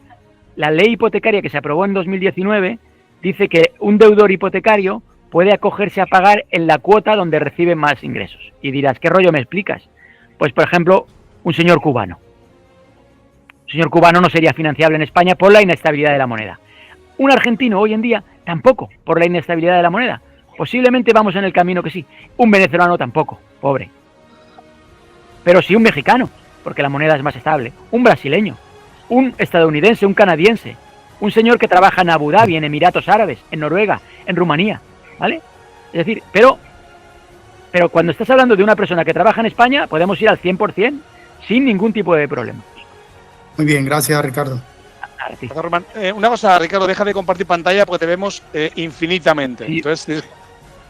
la ley hipotecaria que se aprobó en 2019 dice que un deudor hipotecario puede acogerse a pagar en la cuota donde recibe más ingresos. Y dirás, ¿qué rollo me explicas? Pues, por ejemplo, un señor cubano. Un señor cubano no sería financiable en España por la inestabilidad de la moneda. Un argentino hoy en día tampoco, por la inestabilidad de la moneda. Posiblemente vamos en el camino que sí. Un venezolano tampoco, pobre. Pero sí un mexicano, porque la moneda es más estable. Un brasileño, un estadounidense, un canadiense, un señor que trabaja en Abu Dhabi, en Emiratos Árabes, en Noruega, en Rumanía, ¿vale? Es decir, pero cuando estás hablando de una persona que trabaja en España, podemos ir al 100% sin ningún tipo de problema. Muy bien, gracias, Ricardo. Una cosa, Ricardo, deja de compartir pantalla porque te vemos infinitamente. Sí. Entonces,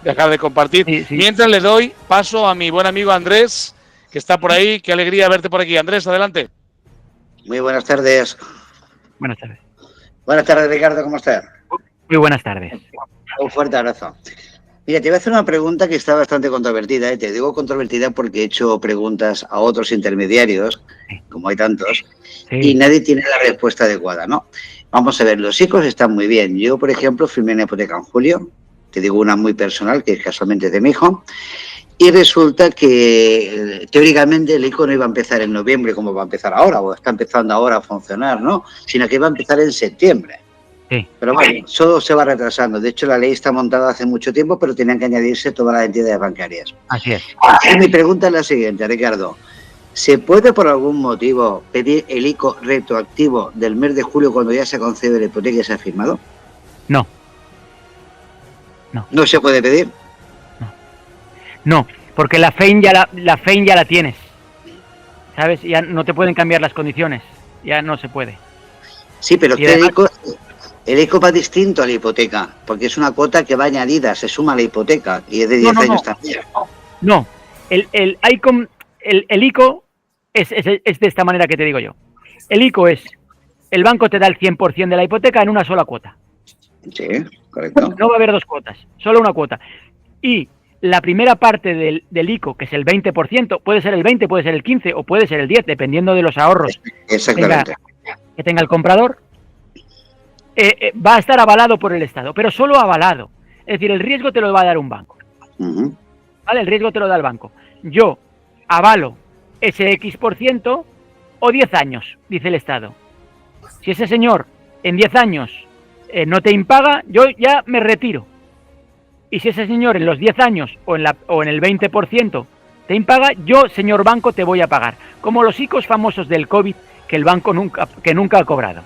deja de compartir. Sí. Mientras le doy paso a mi buen amigo Andrés, que está por ahí. Qué alegría verte por aquí. Andrés, adelante. Muy buenas tardes. Buenas tardes. Buenas tardes, Ricardo, ¿cómo estás? Muy buenas tardes. Un fuerte abrazo. Mira, te voy a hacer una pregunta que está bastante controvertida. Te digo controvertida porque he hecho preguntas a otros intermediarios, como hay tantos, y nadie tiene la respuesta adecuada, ¿no? Vamos a ver, los ICOs están muy bien. Yo, por ejemplo, firmé una hipoteca en julio. Te digo una muy personal, que es casualmente de mi hijo. Y resulta que teóricamente el ICO no iba a empezar en noviembre como va a empezar ahora, o está empezando ahora a funcionar, ¿no? Sino que iba a empezar en septiembre. Sí. Pero bueno, todo se va retrasando. De hecho, la ley está montada hace mucho tiempo, pero tenían que añadirse todas las entidades bancarias. Así es. Y mi pregunta es la siguiente, Ricardo. ¿Se puede por algún motivo pedir el ICO retroactivo del mes de julio cuando ya se concede la hipoteca y se ha firmado? No. ¿No se puede pedir? No, porque la FEIN ya la tienes. ¿Sabes? Ya no te pueden cambiar las condiciones. Ya no se puede. Sí, pero que el ICO va distinto a la hipoteca, porque es una cuota que va añadida, se suma a la hipoteca y es de 10 años también. No, el ICO es de esta manera que te digo yo. El ICO es, el banco te da el 100% de la hipoteca en una sola cuota. Sí, correcto. No va a haber 2 cuotas, solo una cuota. Y la primera parte del ICO, que es el 20%, puede ser el 20, puede ser el 15 o puede ser el 10, dependiendo de los ahorros que tenga el comprador. Va a estar avalado por el Estado, pero solo avalado. Es decir, el riesgo te lo va a dar un banco. ¿Vale? El riesgo te lo da el banco. Yo avalo ese X% o 10 años, dice el Estado. Si ese señor en 10 años no te impaga, yo ya me retiro. Y si ese señor en los 10 años o en el 20% te impaga, yo, señor banco, te voy a pagar. Como los ICOs famosos del COVID que el banco nunca ha cobrado.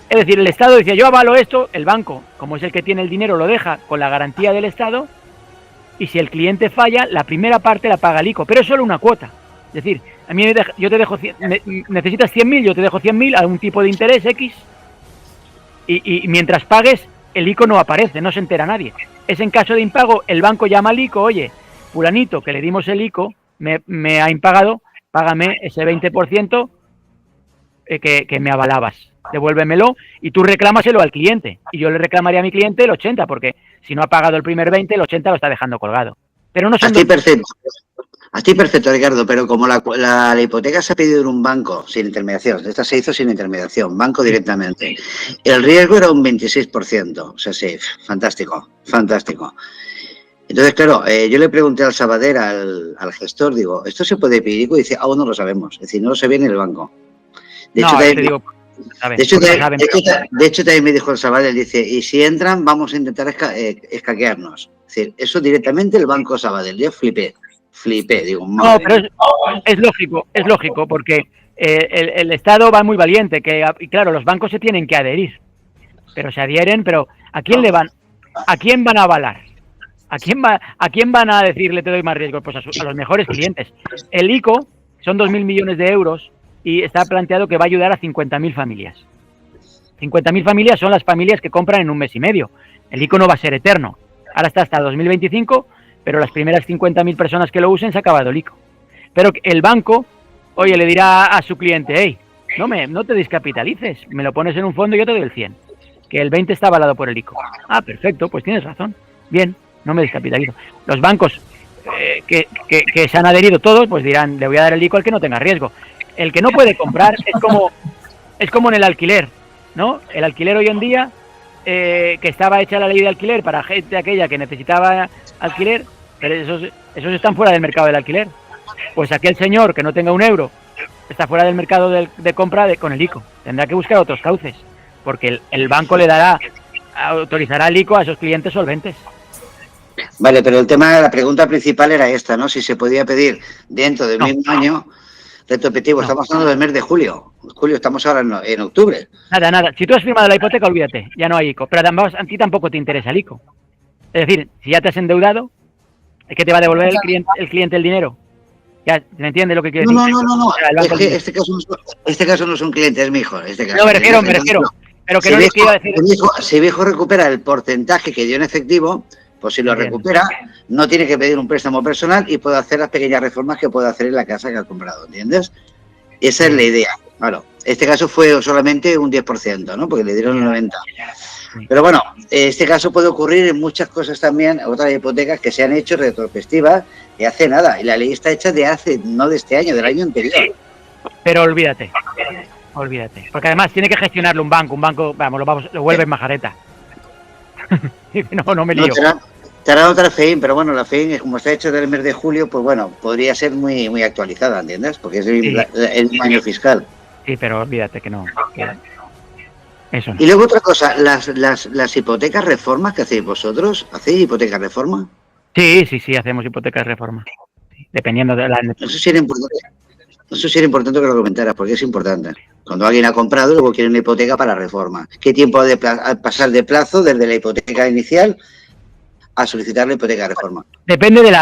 Es decir, el Estado dice, yo avalo esto, el banco, como es el que tiene el dinero, lo deja con la garantía del Estado, y si el cliente falla, la primera parte la paga el ICO, pero es solo una cuota. Es decir, a mí yo te dejo, necesitas 100.000, yo te dejo 100.000 a un tipo de interés X, y mientras pagues, el ICO no aparece, no se entera nadie. Es en caso de impago, el banco llama al ICO, oye, fulanito, que le dimos el ICO, me ha impagado, págame ese 20% que me avalabas. Devuélvemelo y tú reclámaselo al cliente. Y yo le reclamaría a mi cliente el 80%, porque si no ha pagado el primer 20%, el 80% lo está dejando colgado. Pero no son Así perfecto, Ricardo, pero como la hipoteca se ha pedido en un banco sin intermediación, esta se hizo sin intermediación, banco directamente, el riesgo era un 26%, o sea, sí, fantástico. Entonces, claro, yo le pregunté al Sabadell, al gestor, digo, ¿esto se puede pedir? Y dice, aún no lo sabemos, es decir, no lo sé bien el banco. De hecho, también me dijo el Sabadell, dice, y si entran, vamos a intentar escaquearnos. Es decir, eso directamente el banco Sabadell. Yo flipé, digo, no, pero es lógico, porque el Estado va muy valiente, y claro, los bancos se tienen que adherir, pero se adhieren, pero ¿a quién le van? ¿a quién van a avalar? ¿A quién van a decirle te doy más riesgo? Pues a los mejores clientes. El ICO son 2.000 millones de euros y está planteado que va a ayudar a 50.000 familias. 50.000 familias son las familias que compran en un mes y medio. El ICO no va a ser eterno. Ahora está hasta 2025, pero las primeras 50.000 personas que lo usen se ha acabado el ICO. Pero el banco, oye, le dirá a su cliente, hey, no te descapitalices, me lo pones en un fondo y yo te doy el 100. Que el 20 está avalado por el ICO. Ah, perfecto, pues tienes razón. Bien, no me descapitalizo. Los bancos que se han adherido todos, pues dirán, le voy a dar el ICO al que no tenga riesgo. El que no puede comprar es como en el alquiler, ¿no? El alquiler hoy en día, que estaba hecha la ley de alquiler para gente aquella que necesitaba alquiler, pero esos están fuera del mercado del alquiler. Pues aquel señor que no tenga un euro está fuera del mercado de compra con el ICO. Tendrá que buscar otros cauces, porque el banco autorizará el ICO a esos clientes solventes. Vale, pero la pregunta principal era esta, ¿no? Si se podía pedir dentro del mismo año reto objetivo. No. Estamos hablando del mes de julio. Julio, estamos ahora en octubre. Nada. Si tú has firmado la hipoteca, olvídate, ya no hay ICO. Pero además a ti tampoco te interesa el ICO. Es decir, si ya te has endeudado, ¿es que te va a devolver el cliente el dinero? ¿Ya me entiendes lo que quiero decir? No. Es que este caso no es un cliente, es mi hijo. No, me refiero. Pero que no les quiero decir. Si mi hijo recupera el porcentaje que dio en efectivo, pues si lo recupera, no tiene que pedir un préstamo personal y puede hacer las pequeñas reformas que puede hacer en la casa que ha comprado, ¿entiendes? Esa es la idea. Claro, este caso fue solamente un 10%, ¿no? Porque le dieron el 90%. Pero bueno, este caso puede ocurrir en muchas cosas también, otras hipotecas que se han hecho retrospectivas de hace nada. Y la ley está hecha de hace, no de este año, del año anterior. Pero olvídate. Porque además tiene que gestionarlo un banco, vamos, lo vuelve en majareta. No me lío. Te hará otra FEIN, pero bueno, la FEIN, como está hecha del mes de julio, pues bueno, podría ser muy, muy actualizada, ¿entiendes? Porque es el año fiscal. Sí, pero olvídate que no. Eso no. Y luego otra cosa, las hipotecas reformas que hacéis vosotros, ¿hacéis hipotecas reforma? Sí, hacemos hipotecas reforma. Sí, dependiendo de la... Eso sí era importante que lo comentaras, porque es importante. Cuando alguien ha comprado y luego quiere una hipoteca para reforma. ¿Qué tiempo ha de pasar de plazo desde la hipoteca inicial a solicitar la hipoteca de reforma? Depende de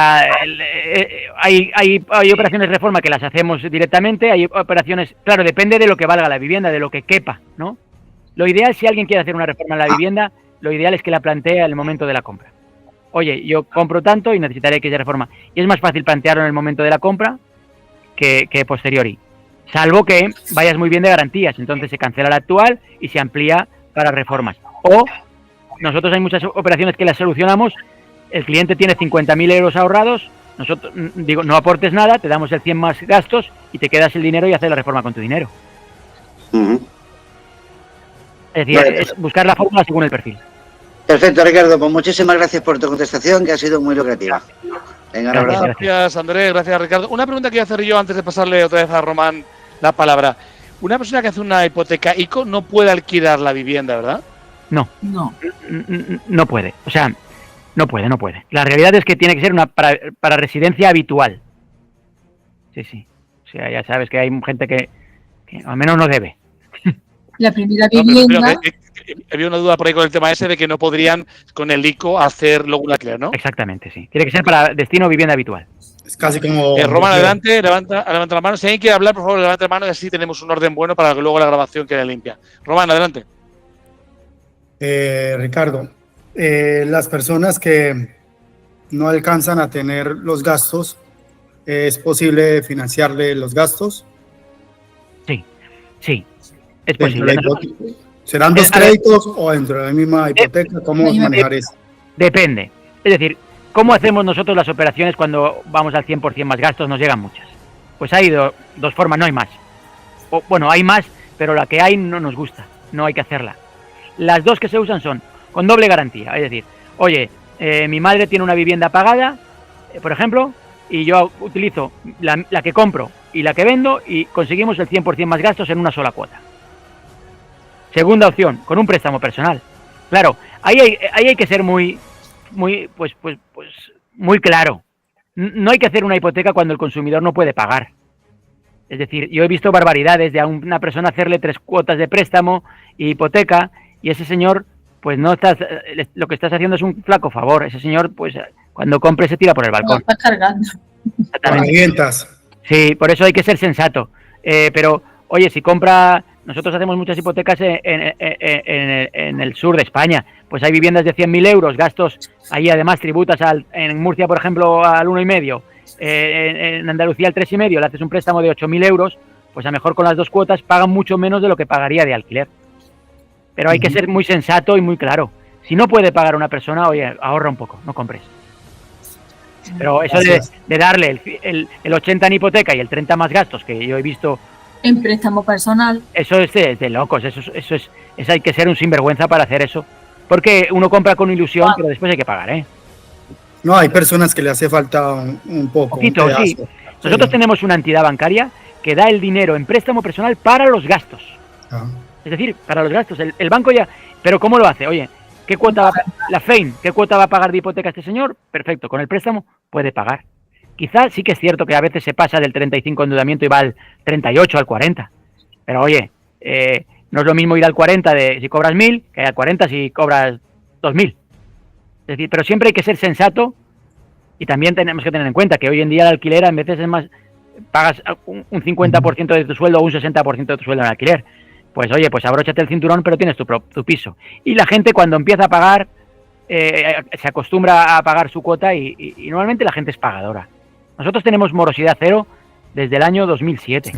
hay operaciones de reforma que las hacemos directamente, hay operaciones... Claro, depende de lo que valga la vivienda, de lo que quepa, ¿no? Lo ideal, si alguien quiere hacer una reforma en la vivienda, lo ideal es que la plantee en el momento de la compra. Oye, yo compro tanto y necesitaré que haya reforma. Y es más fácil plantearlo en el momento de la compra que posteriori. Salvo que vayas muy bien de garantías, entonces se cancela la actual y se amplía para reformas. O nosotros hay muchas operaciones que las solucionamos, el cliente tiene 50.000 euros ahorrados, nosotros no aportes nada, te damos el 100 más gastos y te quedas el dinero y haces la reforma con tu dinero. Es decir, es buscar la fórmula según el perfil. Perfecto, Ricardo, pues muchísimas gracias por tu contestación, que ha sido muy lucrativa. Venga, un abrazo. Gracias, Andrés, gracias, Ricardo. Una pregunta que voy a hacer yo antes de pasarle otra vez a Román la palabra. Una persona que hace una hipoteca ICO no puede alquilar la vivienda, ¿verdad? No puede. O sea, no puede. La realidad es que tiene que ser una para residencia habitual. Sí. O sea, ya sabes que hay gente que al menos no debe. La primera vivienda... Había una duda por ahí con el tema ese de que no podrían con el ICO hacer luego un alquiler, ¿no? Exactamente, sí. Tiene que ser para destino vivienda habitual. Es casi como... Román, adelante, levanta la mano. Si alguien quiere hablar, por favor, levanta la mano y así tenemos un orden bueno para que luego la grabación quede limpia. Román, adelante. Ricardo, las personas que no alcanzan a tener los gastos, ¿es posible financiarle los gastos? Sí. Es posible. ¿Serán dos créditos o dentro de la misma hipoteca? ¿Cómo manejar eso? Depende. Es decir, ¿cómo hacemos nosotros las operaciones cuando vamos al 100% más gastos? Nos llegan muchas. Pues hay dos formas, no hay más. Hay más, pero la que hay no nos gusta. No hay que hacerla. Las dos que se usan son con doble garantía. Es decir, oye, mi madre tiene una vivienda pagada, por ejemplo, y yo utilizo la que compro y la que vendo y conseguimos el 100% más gastos en una sola cuota. Segunda opción, con un préstamo personal. Claro, ahí hay que ser muy claro. No hay que hacer una hipoteca cuando el consumidor no puede pagar. Es decir, yo he visto barbaridades de a una persona hacerle 3 cuotas de préstamo y hipoteca y ese señor pues no estás, lo que estás haciendo es un flaco favor. Ese señor, pues cuando compre se tira por el Lo balcón. estás cargando. Herramientas. Sí, por eso hay que ser sensato. Pero, oye, si compra... Nosotros hacemos muchas hipotecas en el sur de España. Pues hay viviendas de 100.000 euros, gastos, ahí además tributas en Murcia, por ejemplo, al 1,5, en Andalucía al 3,5, le haces un préstamo de 8.000 euros, pues a lo mejor con las 2 cuotas pagan mucho menos de lo que pagaría de alquiler. Pero hay que ser muy sensato y muy claro. Si no puede pagar una persona, oye, ahorra un poco, no compres. Pero eso de darle el 80 en hipoteca y el 30 más gastos, que yo he visto... En préstamo personal. Eso es de locos, eso hay que ser un sinvergüenza para hacer eso. Porque uno compra con ilusión, pero después hay que pagar, ¿eh? No, hay personas que le hace falta un poco. Poquito, sí. Nosotros tenemos una entidad bancaria que da el dinero en préstamo personal para los gastos. Es decir, para los gastos. El banco ya... Pero ¿cómo lo hace? Oye, ¿qué cuota va la FEIN? ¿Qué cuota va a pagar de hipoteca este señor? Perfecto, con el préstamo puede pagar. Quizás sí que es cierto que a veces se pasa del 35 endeudamiento y va al 38, al 40. Pero oye, no es lo mismo ir al 40 si cobras 1.000 que al 40 si cobras 2.000. Es decir, pero siempre hay que ser sensato y también tenemos que tener en cuenta que hoy en día el alquiler a veces es más, pagas un 50% de tu sueldo o un 60% de tu sueldo en alquiler. Pues oye, pues abróchate el cinturón, pero tienes tu piso. Y la gente cuando empieza a pagar, se acostumbra a pagar su cuota y normalmente la gente es pagadora. Nosotros tenemos morosidad cero desde el año 2007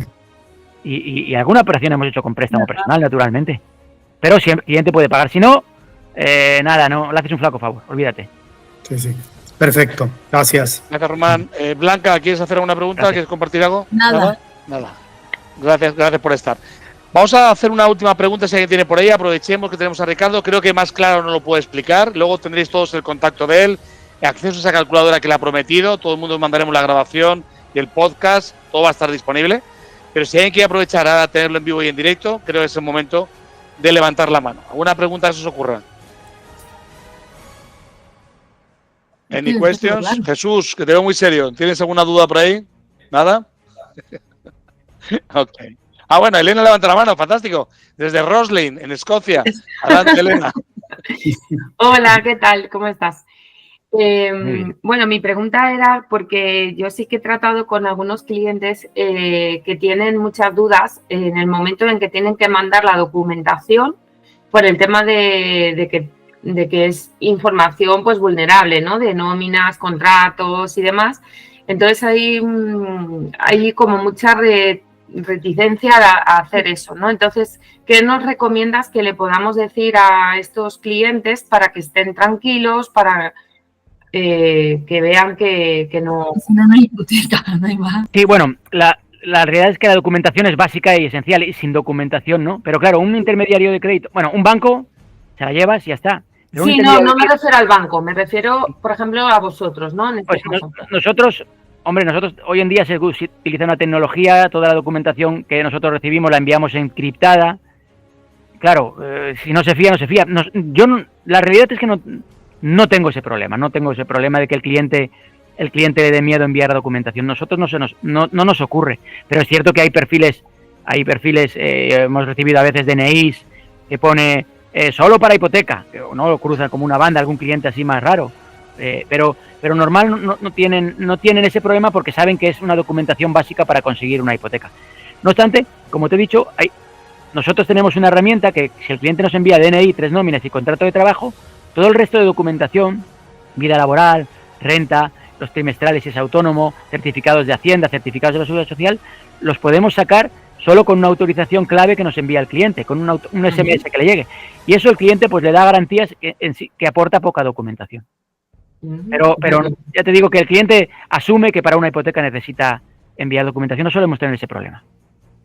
y alguna operación hemos hecho con préstamo personal, naturalmente. Pero si el cliente puede pagar, si no, nada, no, le haces un flaco favor, olvídate. Sí. Perfecto, gracias. Gracias, Román. Blanca, ¿quieres hacer alguna pregunta? Gracias. ¿Quieres compartir algo? Nada. Gracias por estar. Vamos a hacer una última pregunta, si alguien tiene por ahí. Aprovechemos que tenemos a Ricardo. Creo que más claro no lo puede explicar. Luego tendréis todos el contacto de él, acceso a esa calculadora que le ha prometido. Todo el mundo mandaremos la grabación y el podcast. Todo va a estar disponible. Pero si alguien quiere aprovechar a tenerlo en vivo y en directo, creo que es el momento de levantar la mano. ¿Alguna pregunta que se os ocurra? ¿Any questions? Jesús, que te veo muy serio. ¿Tienes alguna duda por ahí? ¿Nada? Ok. Ah, bueno, Elena levanta la mano, fantástico. Desde Roslin, en Escocia. Adelante, Elena. Hola, ¿qué tal? ¿Cómo estás? Bueno, mi pregunta era porque yo sí que he tratado con algunos clientes que tienen muchas dudas en el momento en que tienen que mandar la documentación por el tema de que es información pues vulnerable, ¿no? De nóminas, contratos y demás. Entonces hay como mucha reticencia a hacer eso, ¿no? Entonces, ¿qué nos recomiendas que le podamos decir a estos clientes para que estén tranquilos, para que vean que no... Si no, no hay hipoteca, no hay más. Sí, bueno, la realidad es que la documentación es básica y esencial y sin documentación, ¿no? Pero claro, un intermediario de crédito, bueno, un banco, se la llevas y ya está. Pero sí, no me refiero al banco, me refiero, por ejemplo, a vosotros, ¿no? En este caso. Nosotros hoy en día se utiliza una tecnología, toda la documentación que nosotros recibimos la enviamos encriptada. Claro, si no se fía, no se fía. La realidad es que no tengo ese problema, de que el cliente le dé miedo enviar documentación. Nosotros no nos ocurre, pero es cierto que hay perfiles, hemos recibido a veces DNIs que pone solo para hipoteca, o no lo cruzan como una banda, algún cliente así más raro, pero normal no tienen ese problema porque saben que es una documentación básica para conseguir una hipoteca. No obstante, como te he dicho, nosotros tenemos una herramienta que si el cliente nos envía DNI, 3 nóminas y contrato de trabajo, todo el resto de documentación, vida laboral, renta, los trimestrales si es autónomo, certificados de Hacienda, certificados de la Seguridad Social, los podemos sacar solo con una autorización clave que nos envía el cliente, con un SMS que le llegue. Y eso el cliente pues le da garantías que aporta poca documentación. Pero ya te digo que el cliente asume que para una hipoteca necesita enviar documentación. No solemos tener ese problema.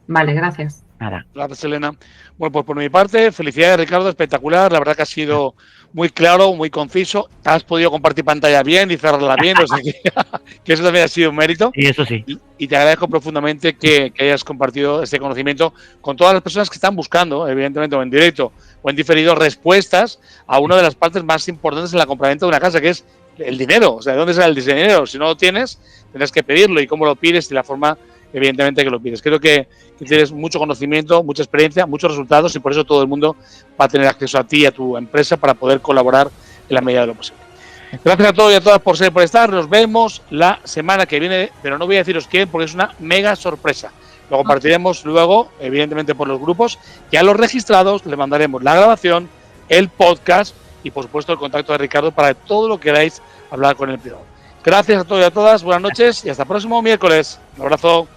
Vale, gracias. Nada. Gracias, Elena. Bueno, pues por mi parte, felicidades, Ricardo, espectacular. La verdad que ha sido muy claro, muy conciso. Has podido compartir pantalla bien y cerrarla bien, o sea que eso también ha sido un mérito. Y eso sí. Y te agradezco profundamente que hayas compartido este conocimiento con todas las personas que están buscando, evidentemente, o en directo o en diferido, respuestas a una de las partes más importantes en la compraventa de una casa, que es el dinero. O sea, ¿de dónde sale el dinero? Si no lo tienes, tendrás que pedirlo. ¿Y cómo lo pides? Y la forma evidentemente que lo pides. Creo que tienes mucho conocimiento, mucha experiencia, muchos resultados y por eso todo el mundo va a tener acceso a ti y a tu empresa para poder colaborar en la medida de lo posible. Gracias a todos y a todas por estar. Nos vemos la semana que viene, pero no voy a deciros quién porque es una mega sorpresa. Lo compartiremos luego, evidentemente, por los grupos y a los registrados les mandaremos la grabación, el podcast y, por supuesto, el contacto de Ricardo para todo lo que queráis hablar con el privado. Gracias a todos y a todas, buenas noches y hasta el próximo miércoles. Un abrazo.